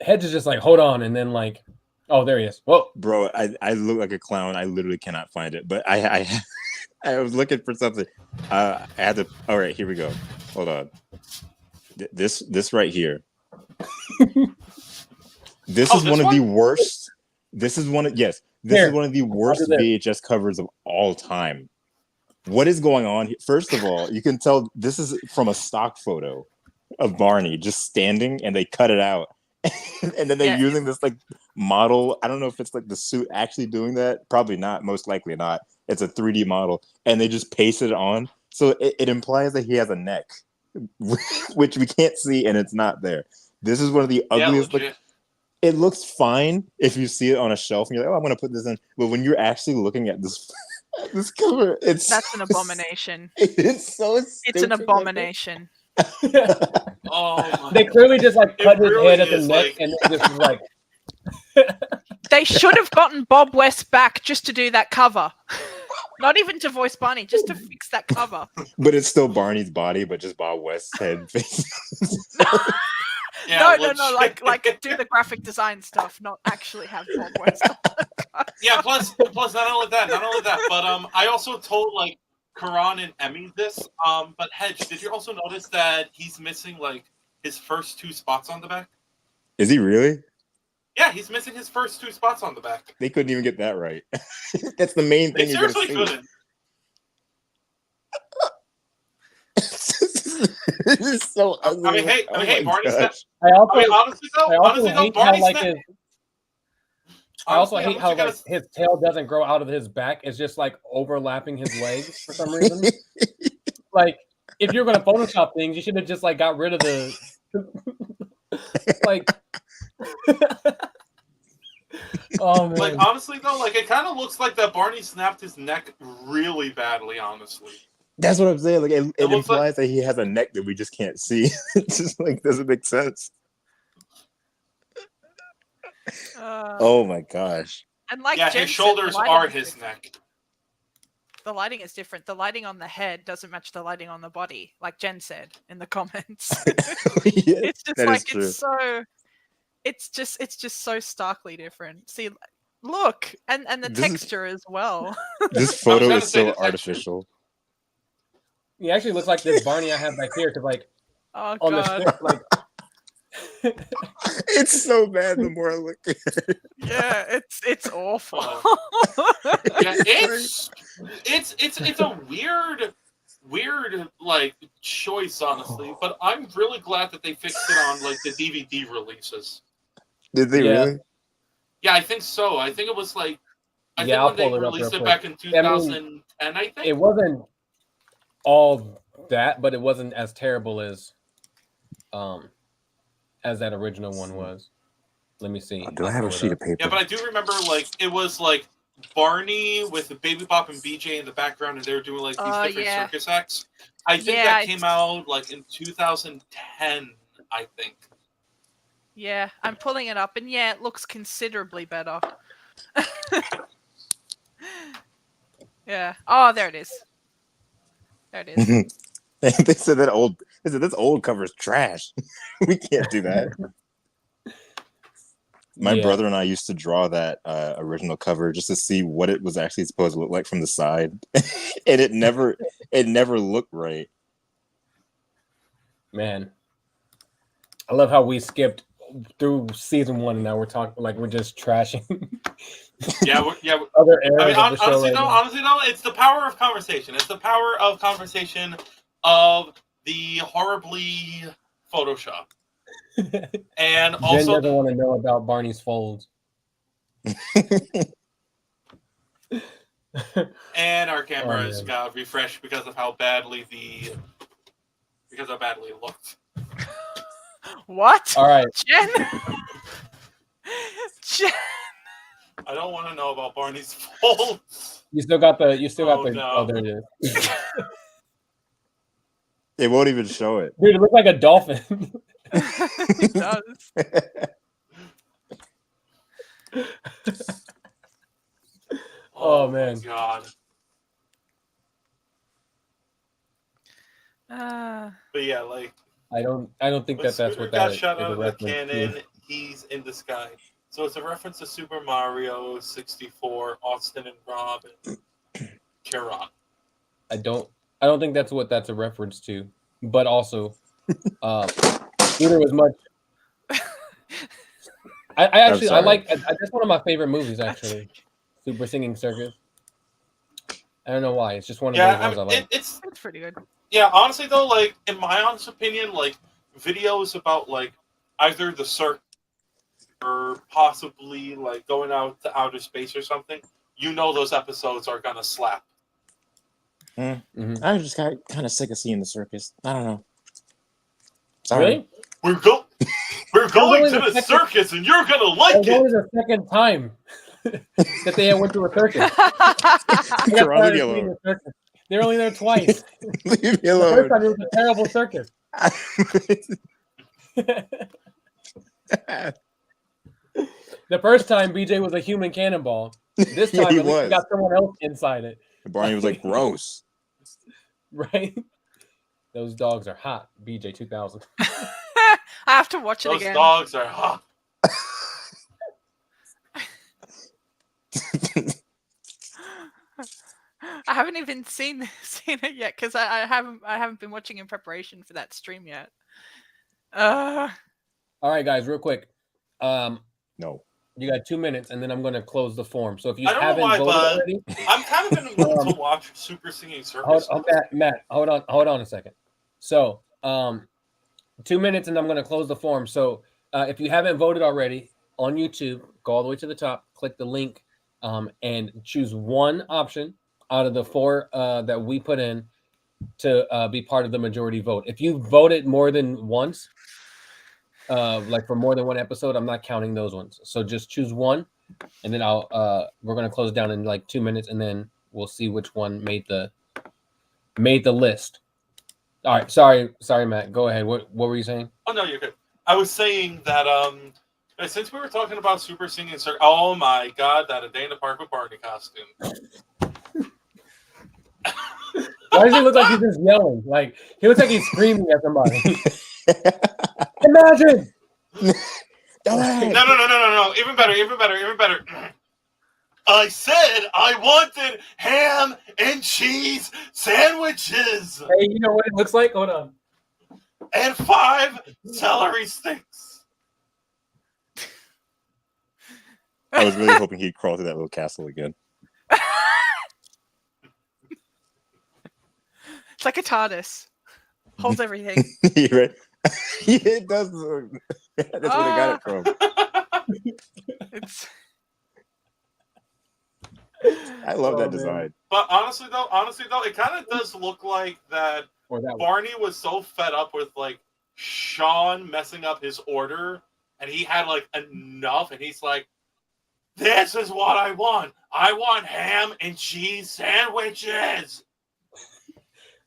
Heads is just like, hold on, and then like, oh, there he is. Whoa. Bro, I look like a clown. I literally cannot find it, but I I was looking for something. I had to. All right, here we go. Hold on. This right here. This is one of the worst. This is one of This Here. is one of the worst do this. VHS covers of all time. What is going on here? First of all, you can tell this is from a stock photo of Barney just standing, and they cut it out, and then they're using this like model. I don't know if it's like the suit actually doing that. Probably not. Most likely not. It's a 3D model, and they just pasted it on. So it implies that he has a neck, which we can't see, and it's not there. This is one of the ugliest. Legit. It looks fine if you see it on a shelf and you're like, oh, I'm gonna put this in. But when you're actually looking at this cover, That's an abomination. It's so It's an stupid. abomination. Oh my They clearly just like It cut his really head at the is, neck, like- and then just like. They should have gotten Bob West back just to do that cover. Not even to voice Barney, just to fix that cover. But it's still Barney's body, but just Bob West's head face. Yeah, No, like do the graphic design stuff, not actually have Bob West. Yeah, plus not only that, but I also told like Kerron and Emmy this. But Hedge, did you also notice that he's missing like his first 2 spots on the back? Is he really? Yeah, he's missing his first 2 spots on the back. They couldn't even get that right. That's the main They thing you're seriously gonna see. couldn't. This is so ugly. I mean, hey, Barney gosh. Snap. I also, I mean, honestly though, hate Barney how like Snap. his. I also Honestly, hate how unless you like his tail doesn't grow out of his back. It's just like overlapping his legs for some reason. Like if you're gonna Photoshop things, you should have just like got rid of the like. Oh man! Like honestly though, like it kind of looks like that Barney snapped his neck really badly. Honestly, That's what I'm saying. Like it looks implies that he has a neck that we just can't see. It just like doesn't make sense. Oh my gosh. And like yeah, Jen his said, shoulders the lighting are is his different. neck. The lighting is different. The lighting on the head doesn't match the lighting on the body, like Jen said in the comments. Yeah, It's just that is like true. it's so. It's just so starkly different. See, look, and the This is- texture as well. This photo gonna is say so the texture. artificial. He actually looks like this Barney I have back here, because like Oh on the god, strip, like It's so bad the more I look at it. yeah, it's awful. Yeah, it's a weird like choice, honestly. But I'm really glad that they fixed it on like the DVD releases. Did they Yeah. really? Yeah, I think so. I think it was like I Yeah, I'll think when pull they it up released real it quick. back in I mean, 2010, I think. it wasn't all that, but it wasn't as terrible as that original one was. Let me see. Do I have a sheet of paper? Yeah, but I do remember like it was like Barney with the Baby Bop and BJ in the background, and they were doing like these different yeah. circus acts. I think Yeah, that came out like in 2010, I think. Yeah, I'm pulling it up, and yeah, it looks considerably better. Yeah. Oh, there it is. There it is. They said that I said, this old cover is trash. We can't do that. My brother and I used to draw that original cover just to see what it was actually supposed to look like from the side, and it never looked right. Man, I love how we skipped through season 1 and now we're talking like we're just trashing. Other eras I mean, of the show honestly, though, it's the power of conversation. It's the power of conversation of the horribly Photoshop. And Jen also doesn't want to know about Barney's folds. And our cameras got refreshed because of how badly it looked. What? All right, Jen. Jen. I don't want to know about Barney's folds. you still got the. No. Oh, there it is. It won't even show it. Dude, it looks like a dolphin. It does. Oh, man. My God. But yeah, like I don't think when that's what Scooter that got is. shot out a of the reference cannon, to. he's in the sky. So it's a reference to Super Mario 64, Austin and Rob, and Kerron. I don't think that's what that's a reference to. But also, Scooter was much. I like. That's one of my favorite movies, actually. Super Singing Circus. I don't know why. It's just one of those ones I like. It's pretty good. Yeah, honestly though, like in my honest opinion, like videos about like either the circus or possibly like going out to outer space or something, you know those episodes are gonna slap. Mm-hmm. I just got kind of sick of seeing the circus. I don't know. Sorry. Really? We're going to the circus, and you're gonna like it. It was the second time that they went to a circus. They were only there twice. Leave me The alone. first time it was a terrible circus. The first time BJ was a human cannonball. This time he at least was. we got someone else inside it. Barney was like, gross. Right? Those dogs are hot. BJ 2000. I have to watch it Those again. dogs are hot. I haven't even seen it yet because I haven't been watching in preparation for that stream yet. All right, guys, real quick. No. You got 2 minutes, and then I'm going to close the form. So if you I don't haven't know why, voted but already, I'm kind of in the mood to watch Super Singing Circus. Matt, hold on a second. So 2 minutes, and I'm going to close the form. So if you haven't voted already on YouTube, go all the way to the top, click the link, and choose one option out of the 4 that we put in to be part of the majority vote. If you voted more than once, like for more than one episode, I'm not counting those ones. So just choose one, and then we're gonna close down in like 2 minutes, and then we'll see which one made the list. All right, sorry, Matt. Go ahead. What were you saying? Oh no, you're good. I was saying that since we were talking about Super Singing Circus, oh my God, that A Day in the Park with Barney costume. Why does he look like he's just yelling? Like he looks like he's screaming at somebody. Imagine. No. Even better. I said I wanted ham and cheese sandwiches. Hey, you know what it looks like? Hold on. And 5 celery sticks. I was really hoping he'd crawl through that little castle again. It's like a TARDIS. Holds everything. Right? It does. That's where they got it from. I love that design. But honestly though, it kind of does look like that Barney was so fed up with like Sean messing up his order, and he had like enough, and he's like, "This is what I want. I want ham and cheese sandwiches."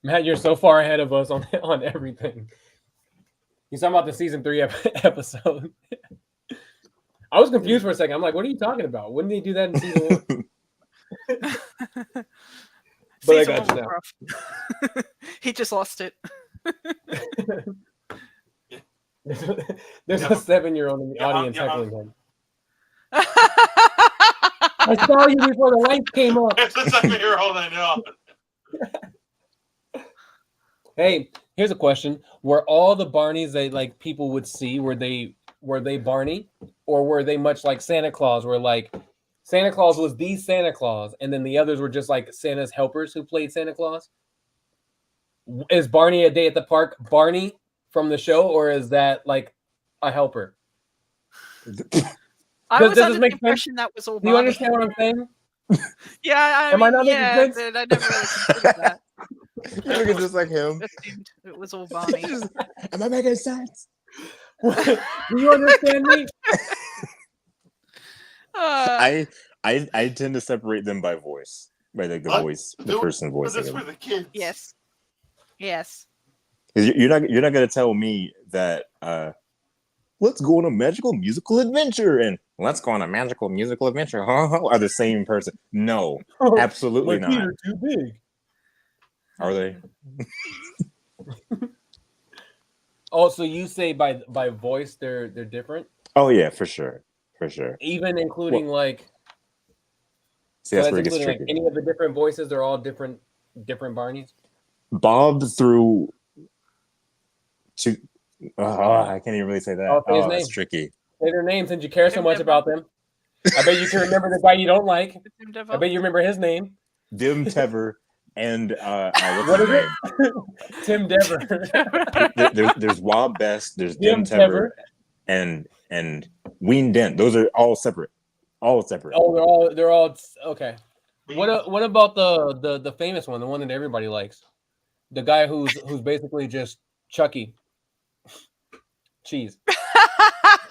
Matt, you're so far ahead of us on everything. He's talking about the season 3 episode. I was confused for a second. I'm like, what are you talking about? Wouldn't they do that in season 1? But I got you now. He just lost it. There's a 7-year-old in the audience yeah, heckling him. I saw you before the lights came up. It's a 7-year-old, I know. Hey, here's a question: were all the Barneys that like people would see were they Barney, or were they much like Santa Claus, where like Santa Claus was the Santa Claus, and then the others were just like Santa's helpers who played Santa Claus? Is Barney a Day at the Park Barney from the show, or is that like a helper? I Does was this under the make sense? impression that was all Do you Barney. understand what I'm saying? Yeah, Am I mean, not making yeah, sense? but I never really considered that. Look at just like him. Assumed it was all Barney. Am I making sense? Do you understand me? I tend to separate them by voice, by like the What? voice, the person voicing This them. for the kids. Yes. Yes. 'Cause you're not gonna tell me that let's go on a magical musical adventure and let's go on a magical musical adventure are the same person. No, absolutely My feet not. are too big. Are they? Oh, so you say by voice they're different, Oh yeah, for sure. even including like. See, So that's that's where it gets including tricky. like any of the different voices. They're all different Barneys. Bob through to I can't even really say that. Oh, say his Oh, that's name. tricky. Say their names since you care so Tim much Dever. about them. I bet you can remember the guy you don't like. Tim Dever. I bet you remember his name. Dim Tever and what's What his is name? it? Tim Dever. There's Wob Best, there's Dim Dim Tever, and Ween Dent. Those are all separate. All separate. Oh, they're all okay. What about the famous one, the one that everybody likes? The guy who's basically just Chucky. Cheese.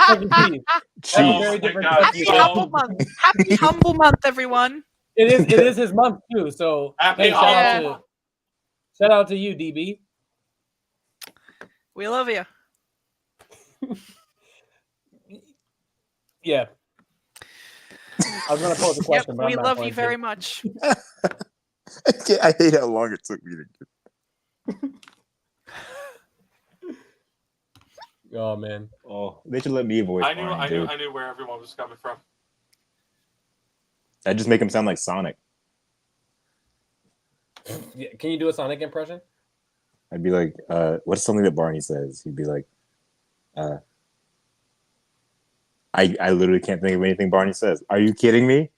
Chuck E. Cheese. That's a Cheese. very Oh my different God. Chuck E. Happy Humble Month. Happy Humble Month, everyone. It is his month too. So Happy hey, Humble shout out to you, DB. We love you. Yeah. I was gonna pose a Yep, question, but we I'm not love going you to. very much. I hate how long it took me to. Oh man. Oh, they should let me voice. I Barney, knew where everyone was coming from. I just make him sound like Sonic. Yeah, can you do a Sonic impression? I'd be like, what's something that Barney says? He'd be like, I literally can't think of anything Barney says. Are you kidding me?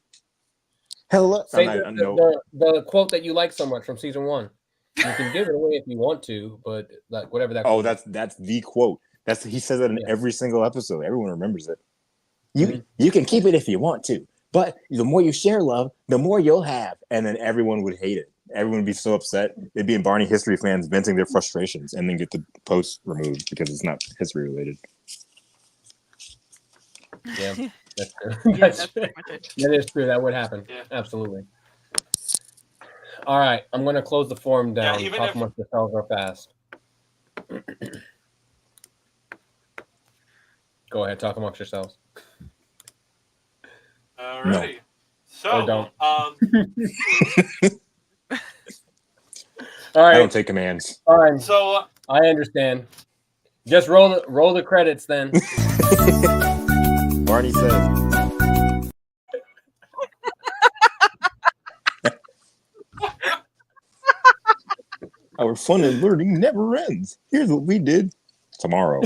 Hello. Say the quote that you like so much from season 1. You can give it away if you want to, but like whatever that. Oh, quote that's the quote. He says that in every single episode. Everyone remembers it. Mhm. You can keep it if you want to, but the more you share love, the more you'll have. And then everyone would hate it. Everyone would be so upset. They'd be in Barney History Fans venting their frustrations and then get the post removed because it's not history related. Yeah, that's true. Yeah, That's that's true. pretty much it. That is true. That would happen. Yeah. Absolutely. All right, I'm gonna close the forum down. even Talk if- amongst yourselves real fast. Go ahead, talk amongst yourselves. Alrighty. Or So, don't. um, All I right, don't take commands. fine. so I understand. Just roll the credits then. Barney says, our fun and learning never ends. Here's what we did tomorrow.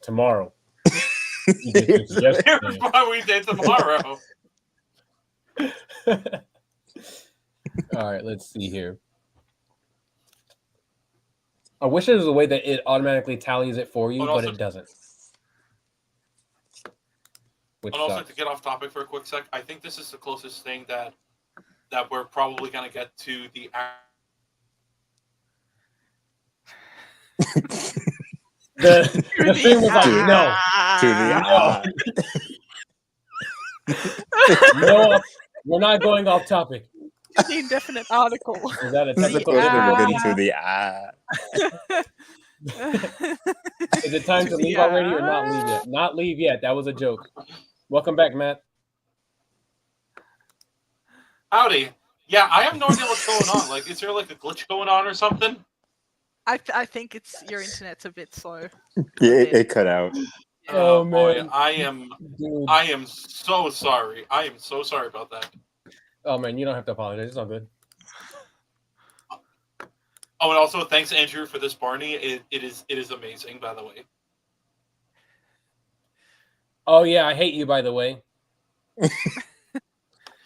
Tomorrow. Yesterday. here's what we did tomorrow. All right, let's see here. I wish there was a way that it automatically tallies it for you, But but also- it doesn't. Which And also, sucks. to get off topic for a quick sec, I think this is the closest thing that we're probably going to get to the. The thing was like, no. To the No, we're not going off topic. The indefinite article. Is that a This is technical close to difficulty? getting to the Is it time to leave already or not leave yet? Not leave yet. That was a joke. Welcome back, Matt. Howdy. Yeah, I have no idea what's going on. Like, is there like a glitch going on or something? I think it's your internet's a bit slow. Yeah, it cut out. Oh, boy, man. Dude. I am so sorry. I am so sorry about that. Oh man, you don't have to apologize. It's all good. Oh, and also thanks Andrew for this Barney. It is amazing, by the way. Oh yeah, I hate you, by the way.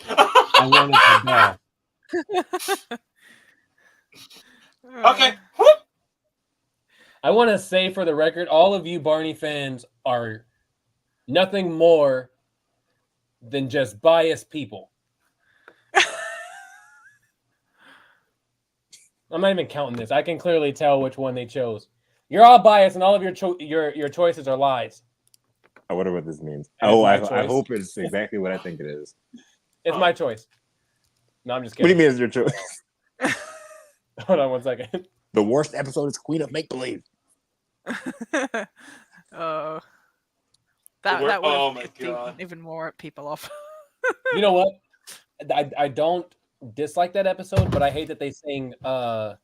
I wanted to die. Okay. Whoop. I want to say for the record, all of you Barney fans are nothing more than just biased people. I'm not even counting this. I can clearly tell which one they chose. You're all biased, and all of your choices are lies. I wonder what this means. It's Oh, my I choice. hope it's exactly what I think it is. It's my choice. No, I'm just What do kidding. you mean it's your choice? Hold on one second. The worst episode is Queen of Make Believe. Oh, Oh that would my have God. even more people off. You know what? I don't dislike that episode, but I hate that they sing King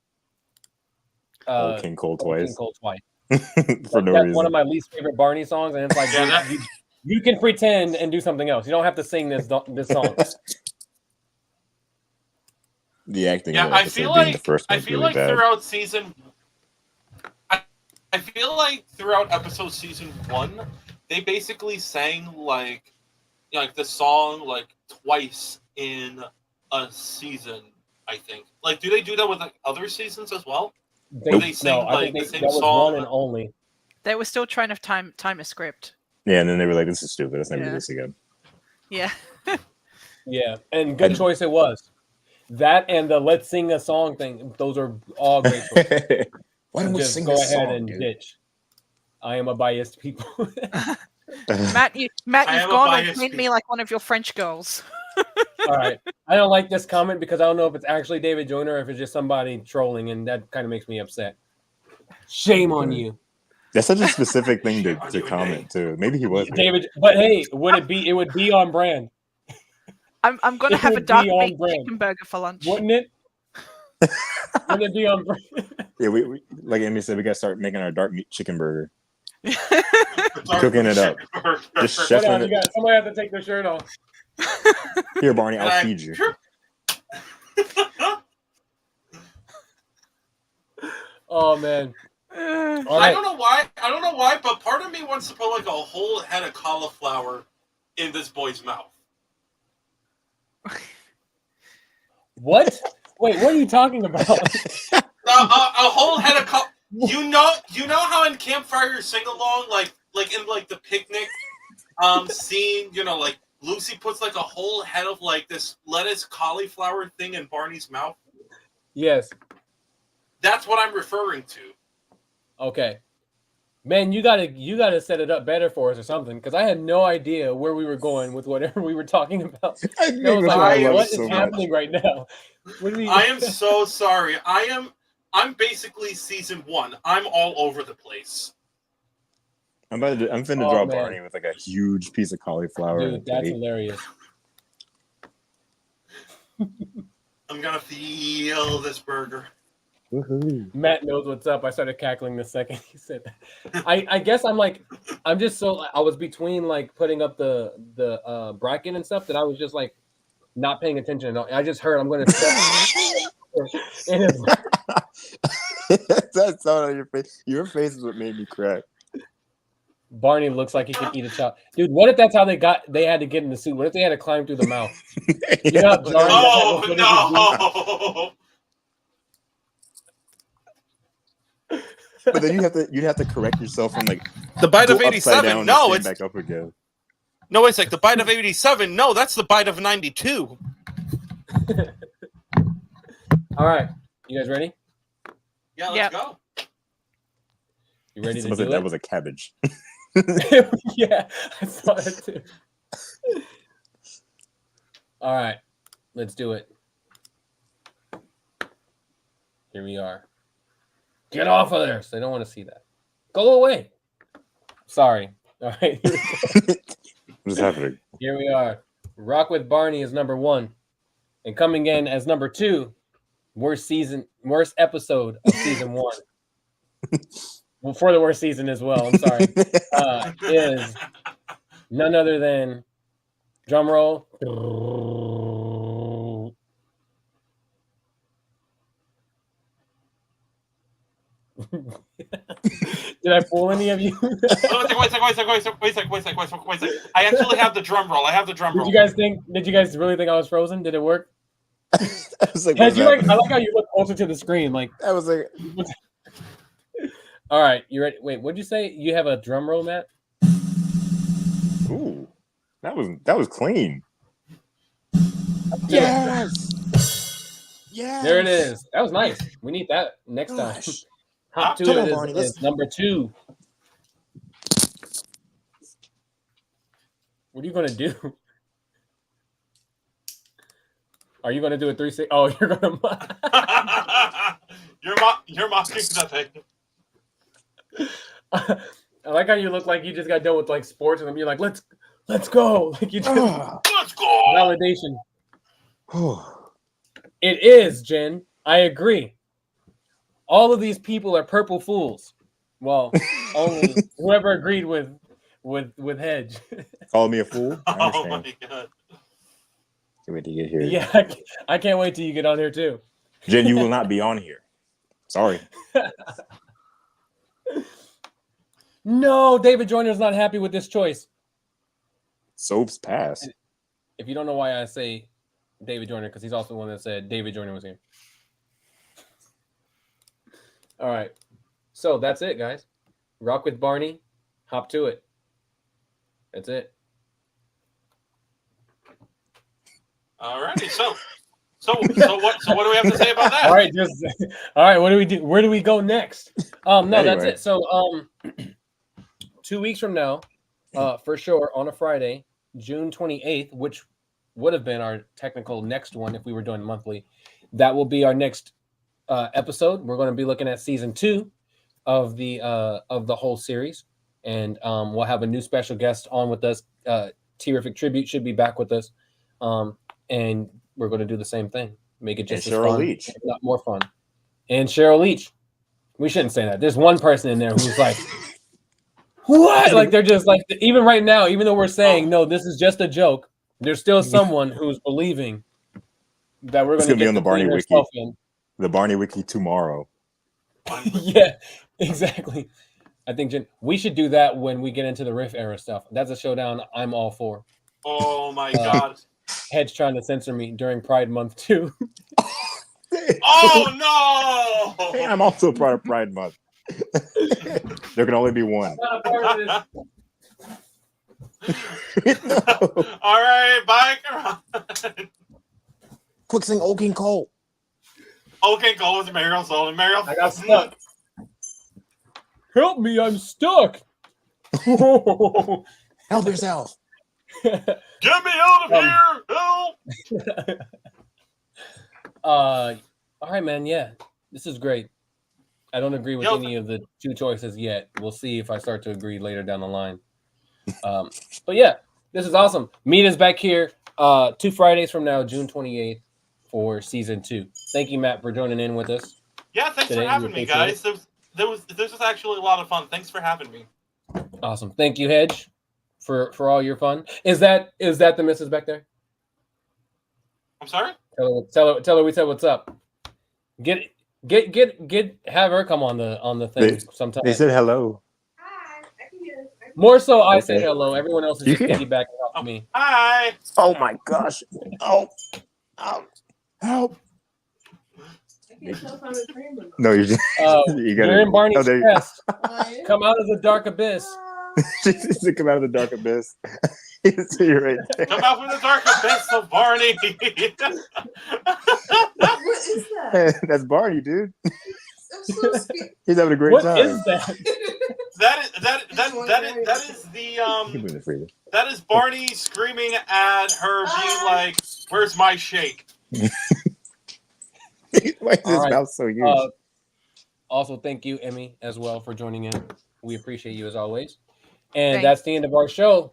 Cole twice. King Cole twice. For no That's reason. one of my least favorite Barney songs, and it's like, Yeah, dude, you can pretend and do something else. You don't have to sing this song. The acting Yeah, in the I episode feel being the like first one's really bad. throughout season, I feel like throughout episode season 1, they basically sang like the song like twice in a season. I think. Like, do they do that with like other seasons as well? They sing no, I like think the same that was song. one and only. They were still trying to time a script. Yeah, and then they were like, "This is stupid. Let's never do Yeah. this again." Yeah. Yeah, and good choice it was. That and the let's sing a song thing. Those are all great choices. Why don't we Just sing go this ahead song, and dude? ditch. I am a biased people. Matt, I you've am a gone and biased made me like one of your French girls. All right. I don't like this comment because I don't know if it's actually David Joyner or if it's just somebody trolling, and that kind of makes me upset. Shame on you, That's such a specific thing Shame to on you, comment too. Maybe he was David. But hey, would it be? It would be on brand, I'm gonna It have a would dark be on meat brand. chicken burger for lunch. wouldn't it? Wouldn't it be on brand? Yeah, we like Amy said, we gotta start making our dark meat chicken burger. Dark Cooking it up. Burger. Just Hold chefing on, it. somebody have to take their shirt off. Here, Barney, And I'll feed you. Oh man. All I right. don't know why, but part of me wants to put like a whole head of cauliflower in this boy's mouth. What? Wait, what are you talking about? A whole head of you know how in Campfire sing along like in like the picnic scene, like Lucy puts like a whole head of like this lettuce cauliflower thing in Barney's mouth. Yes. That's what I'm referring to. Okay. Man, you gotta set it up better for us or something, because I had no idea where we were going with whatever we were talking about. I I was like, love what it is so much. happening right now? What are we... I am so sorry. I'm basically season 1. I'm all over the place. I'm finna Oh, draw man. Barney with like a huge piece of cauliflower. Dude, that's hilarious. I'm gonna feel this burger. Woohoo. Matt knows what's up. I started cackling the second he said that. I guess I was between like putting up the bracket and stuff that I was just like not paying attention. I just heard I'm gonna and it's That sound on your face. Your face is what made me crack. Barney looks like he can eat a chop. Dude, what if that's how they had to get in the suit? What if they had to climb through the mouth? You know how jarring Oh that no! But then you'd have to correct yourself and like The bite go of upside 87. down No, and it's stand back up again. no, it's like the bite of 87. No, that's the bite of 92. All right. You guys ready? Yeah, let's Yep. go. You ready to Someone do said it? that was a cabbage. Yeah, I saw it too. All right, let's do it. Here we are. Get off of there. So they don't want to see that. Go away. Sorry. All right. What's happening? Here we are. Rock with Barney is number 1. And coming in as number 2, worst episode of season 1. well, for the worst season as well. I'm sorry. Is none other than drum roll. Did I fool any of you? Wait a second. I actually have the drum roll. Did you guys really think I was frozen? Did it work? I was like, I like how you look closer to the screen. Like I was like, all right, you ready? Wait, what'd you say? You have a drum roll, Matt? ooh, that was clean. Yes. Yes. There it is. That was nice. We need that next time. Gosh. Hop to Come it on, is, Barney, is number 2. What are you gonna do? Are you gonna do a 360? Oh, you're gonna. You're mocking nothing. I like how you look like you just got done with like sports, and you're like, let's go. Like you just Let's go. validation. It is, Jen. I agree. All of these people are purple fools. Well, only whoever agreed with Hedge. Call me a fool. I Oh understand. my god. Can't wait to get here. Yeah, I can't wait till you get on here too. Jen, you will not be on here. Sorry. No, David Joyner's not happy with this choice. Soaps pass. If you don't know why I say David Joyner, because he's also the one that said David Joyner was here. All right. So that's it, guys. Rock with Barney. Hop to it. That's it. Alrighty, so what do we have to say about that? All right, what do we do? Where do we go next? No, that's Anyway. it. So 2 weeks from now, for sure, on a Friday, June 28th, which would have been our technical next one if we were doing monthly, that will be our next episode. We're going to be looking at season 2 of the whole series, and we'll have a new special guest on with us. Terrific Tribute should be back with us, and we're going to do the same thing, make it just as Cheryl fun, Leach. if not more fun. And Cheryl Leach. We shouldn't say that. There's one person in there who's like, what? Like they're just like, even right now, even though we're saying no, this is just a joke, there's still someone who's believing that we're going to be on the Barney Wiki. The Barney Wiki tomorrow. Yeah, exactly. I think we should do that when we get into the Riff era stuff. That's a showdown I'm all for. Oh my god. Hedge trying to censor me during Pride Month too. Oh no! Hey, I'm also part of Pride Month. There can only be one. No. All right, bye, Kerron. Quick sing Old King Cole. Okay, go with Mariel Sullivan. Mariel, I got stuck. Help me, I'm stuck. Help yourself. Get me out of here! Help! All right, man. Yeah, this is great. I don't agree with any of the 2 choices yet. We'll see if I start to agree later down the line. But yeah, this is awesome. Meet us back here 2 Fridays from now, June 28th, for season 2. Thank you, Matt, for joining in with us. Yeah, thanks for having me, guys. This was actually a lot of fun. Thanks for having me. Awesome. Thank you, Hedge, for all your fun. Is that the missus back there? I'm sorry? Tell her we said what's up. Have her come on the thing sometime. They said hello. Hi, I can hear. More so I say hello. Everyone else is You just can. piggybacking off me. Hi. Oh my gosh. Oh. Help. I can tell from the dream. No, you just you gotta, you're in Barney's oh, there- chest. Come out of the dark abyss. Just to come out of the dark abyss. So you're right there. Come out from the dark abyss of Barney. What is that? That's Barney, dude. I'm so scared. He's having a great What time. is that? that is the Keep moving, Frida. that is Barney screaming at her, being like, "Where's my shake?" Why is All his right. mouth so huge? Also, thank you, Emmy, as well, for joining in. We appreciate you as always. And Thanks. that's the end of our show.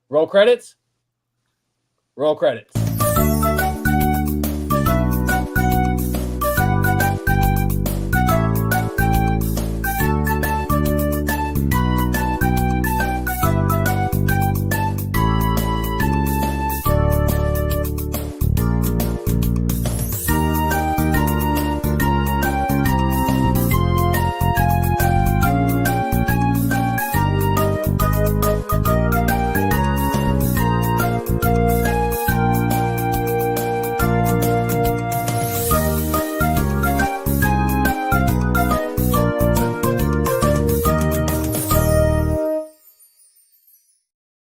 Roll credits. Roll credits.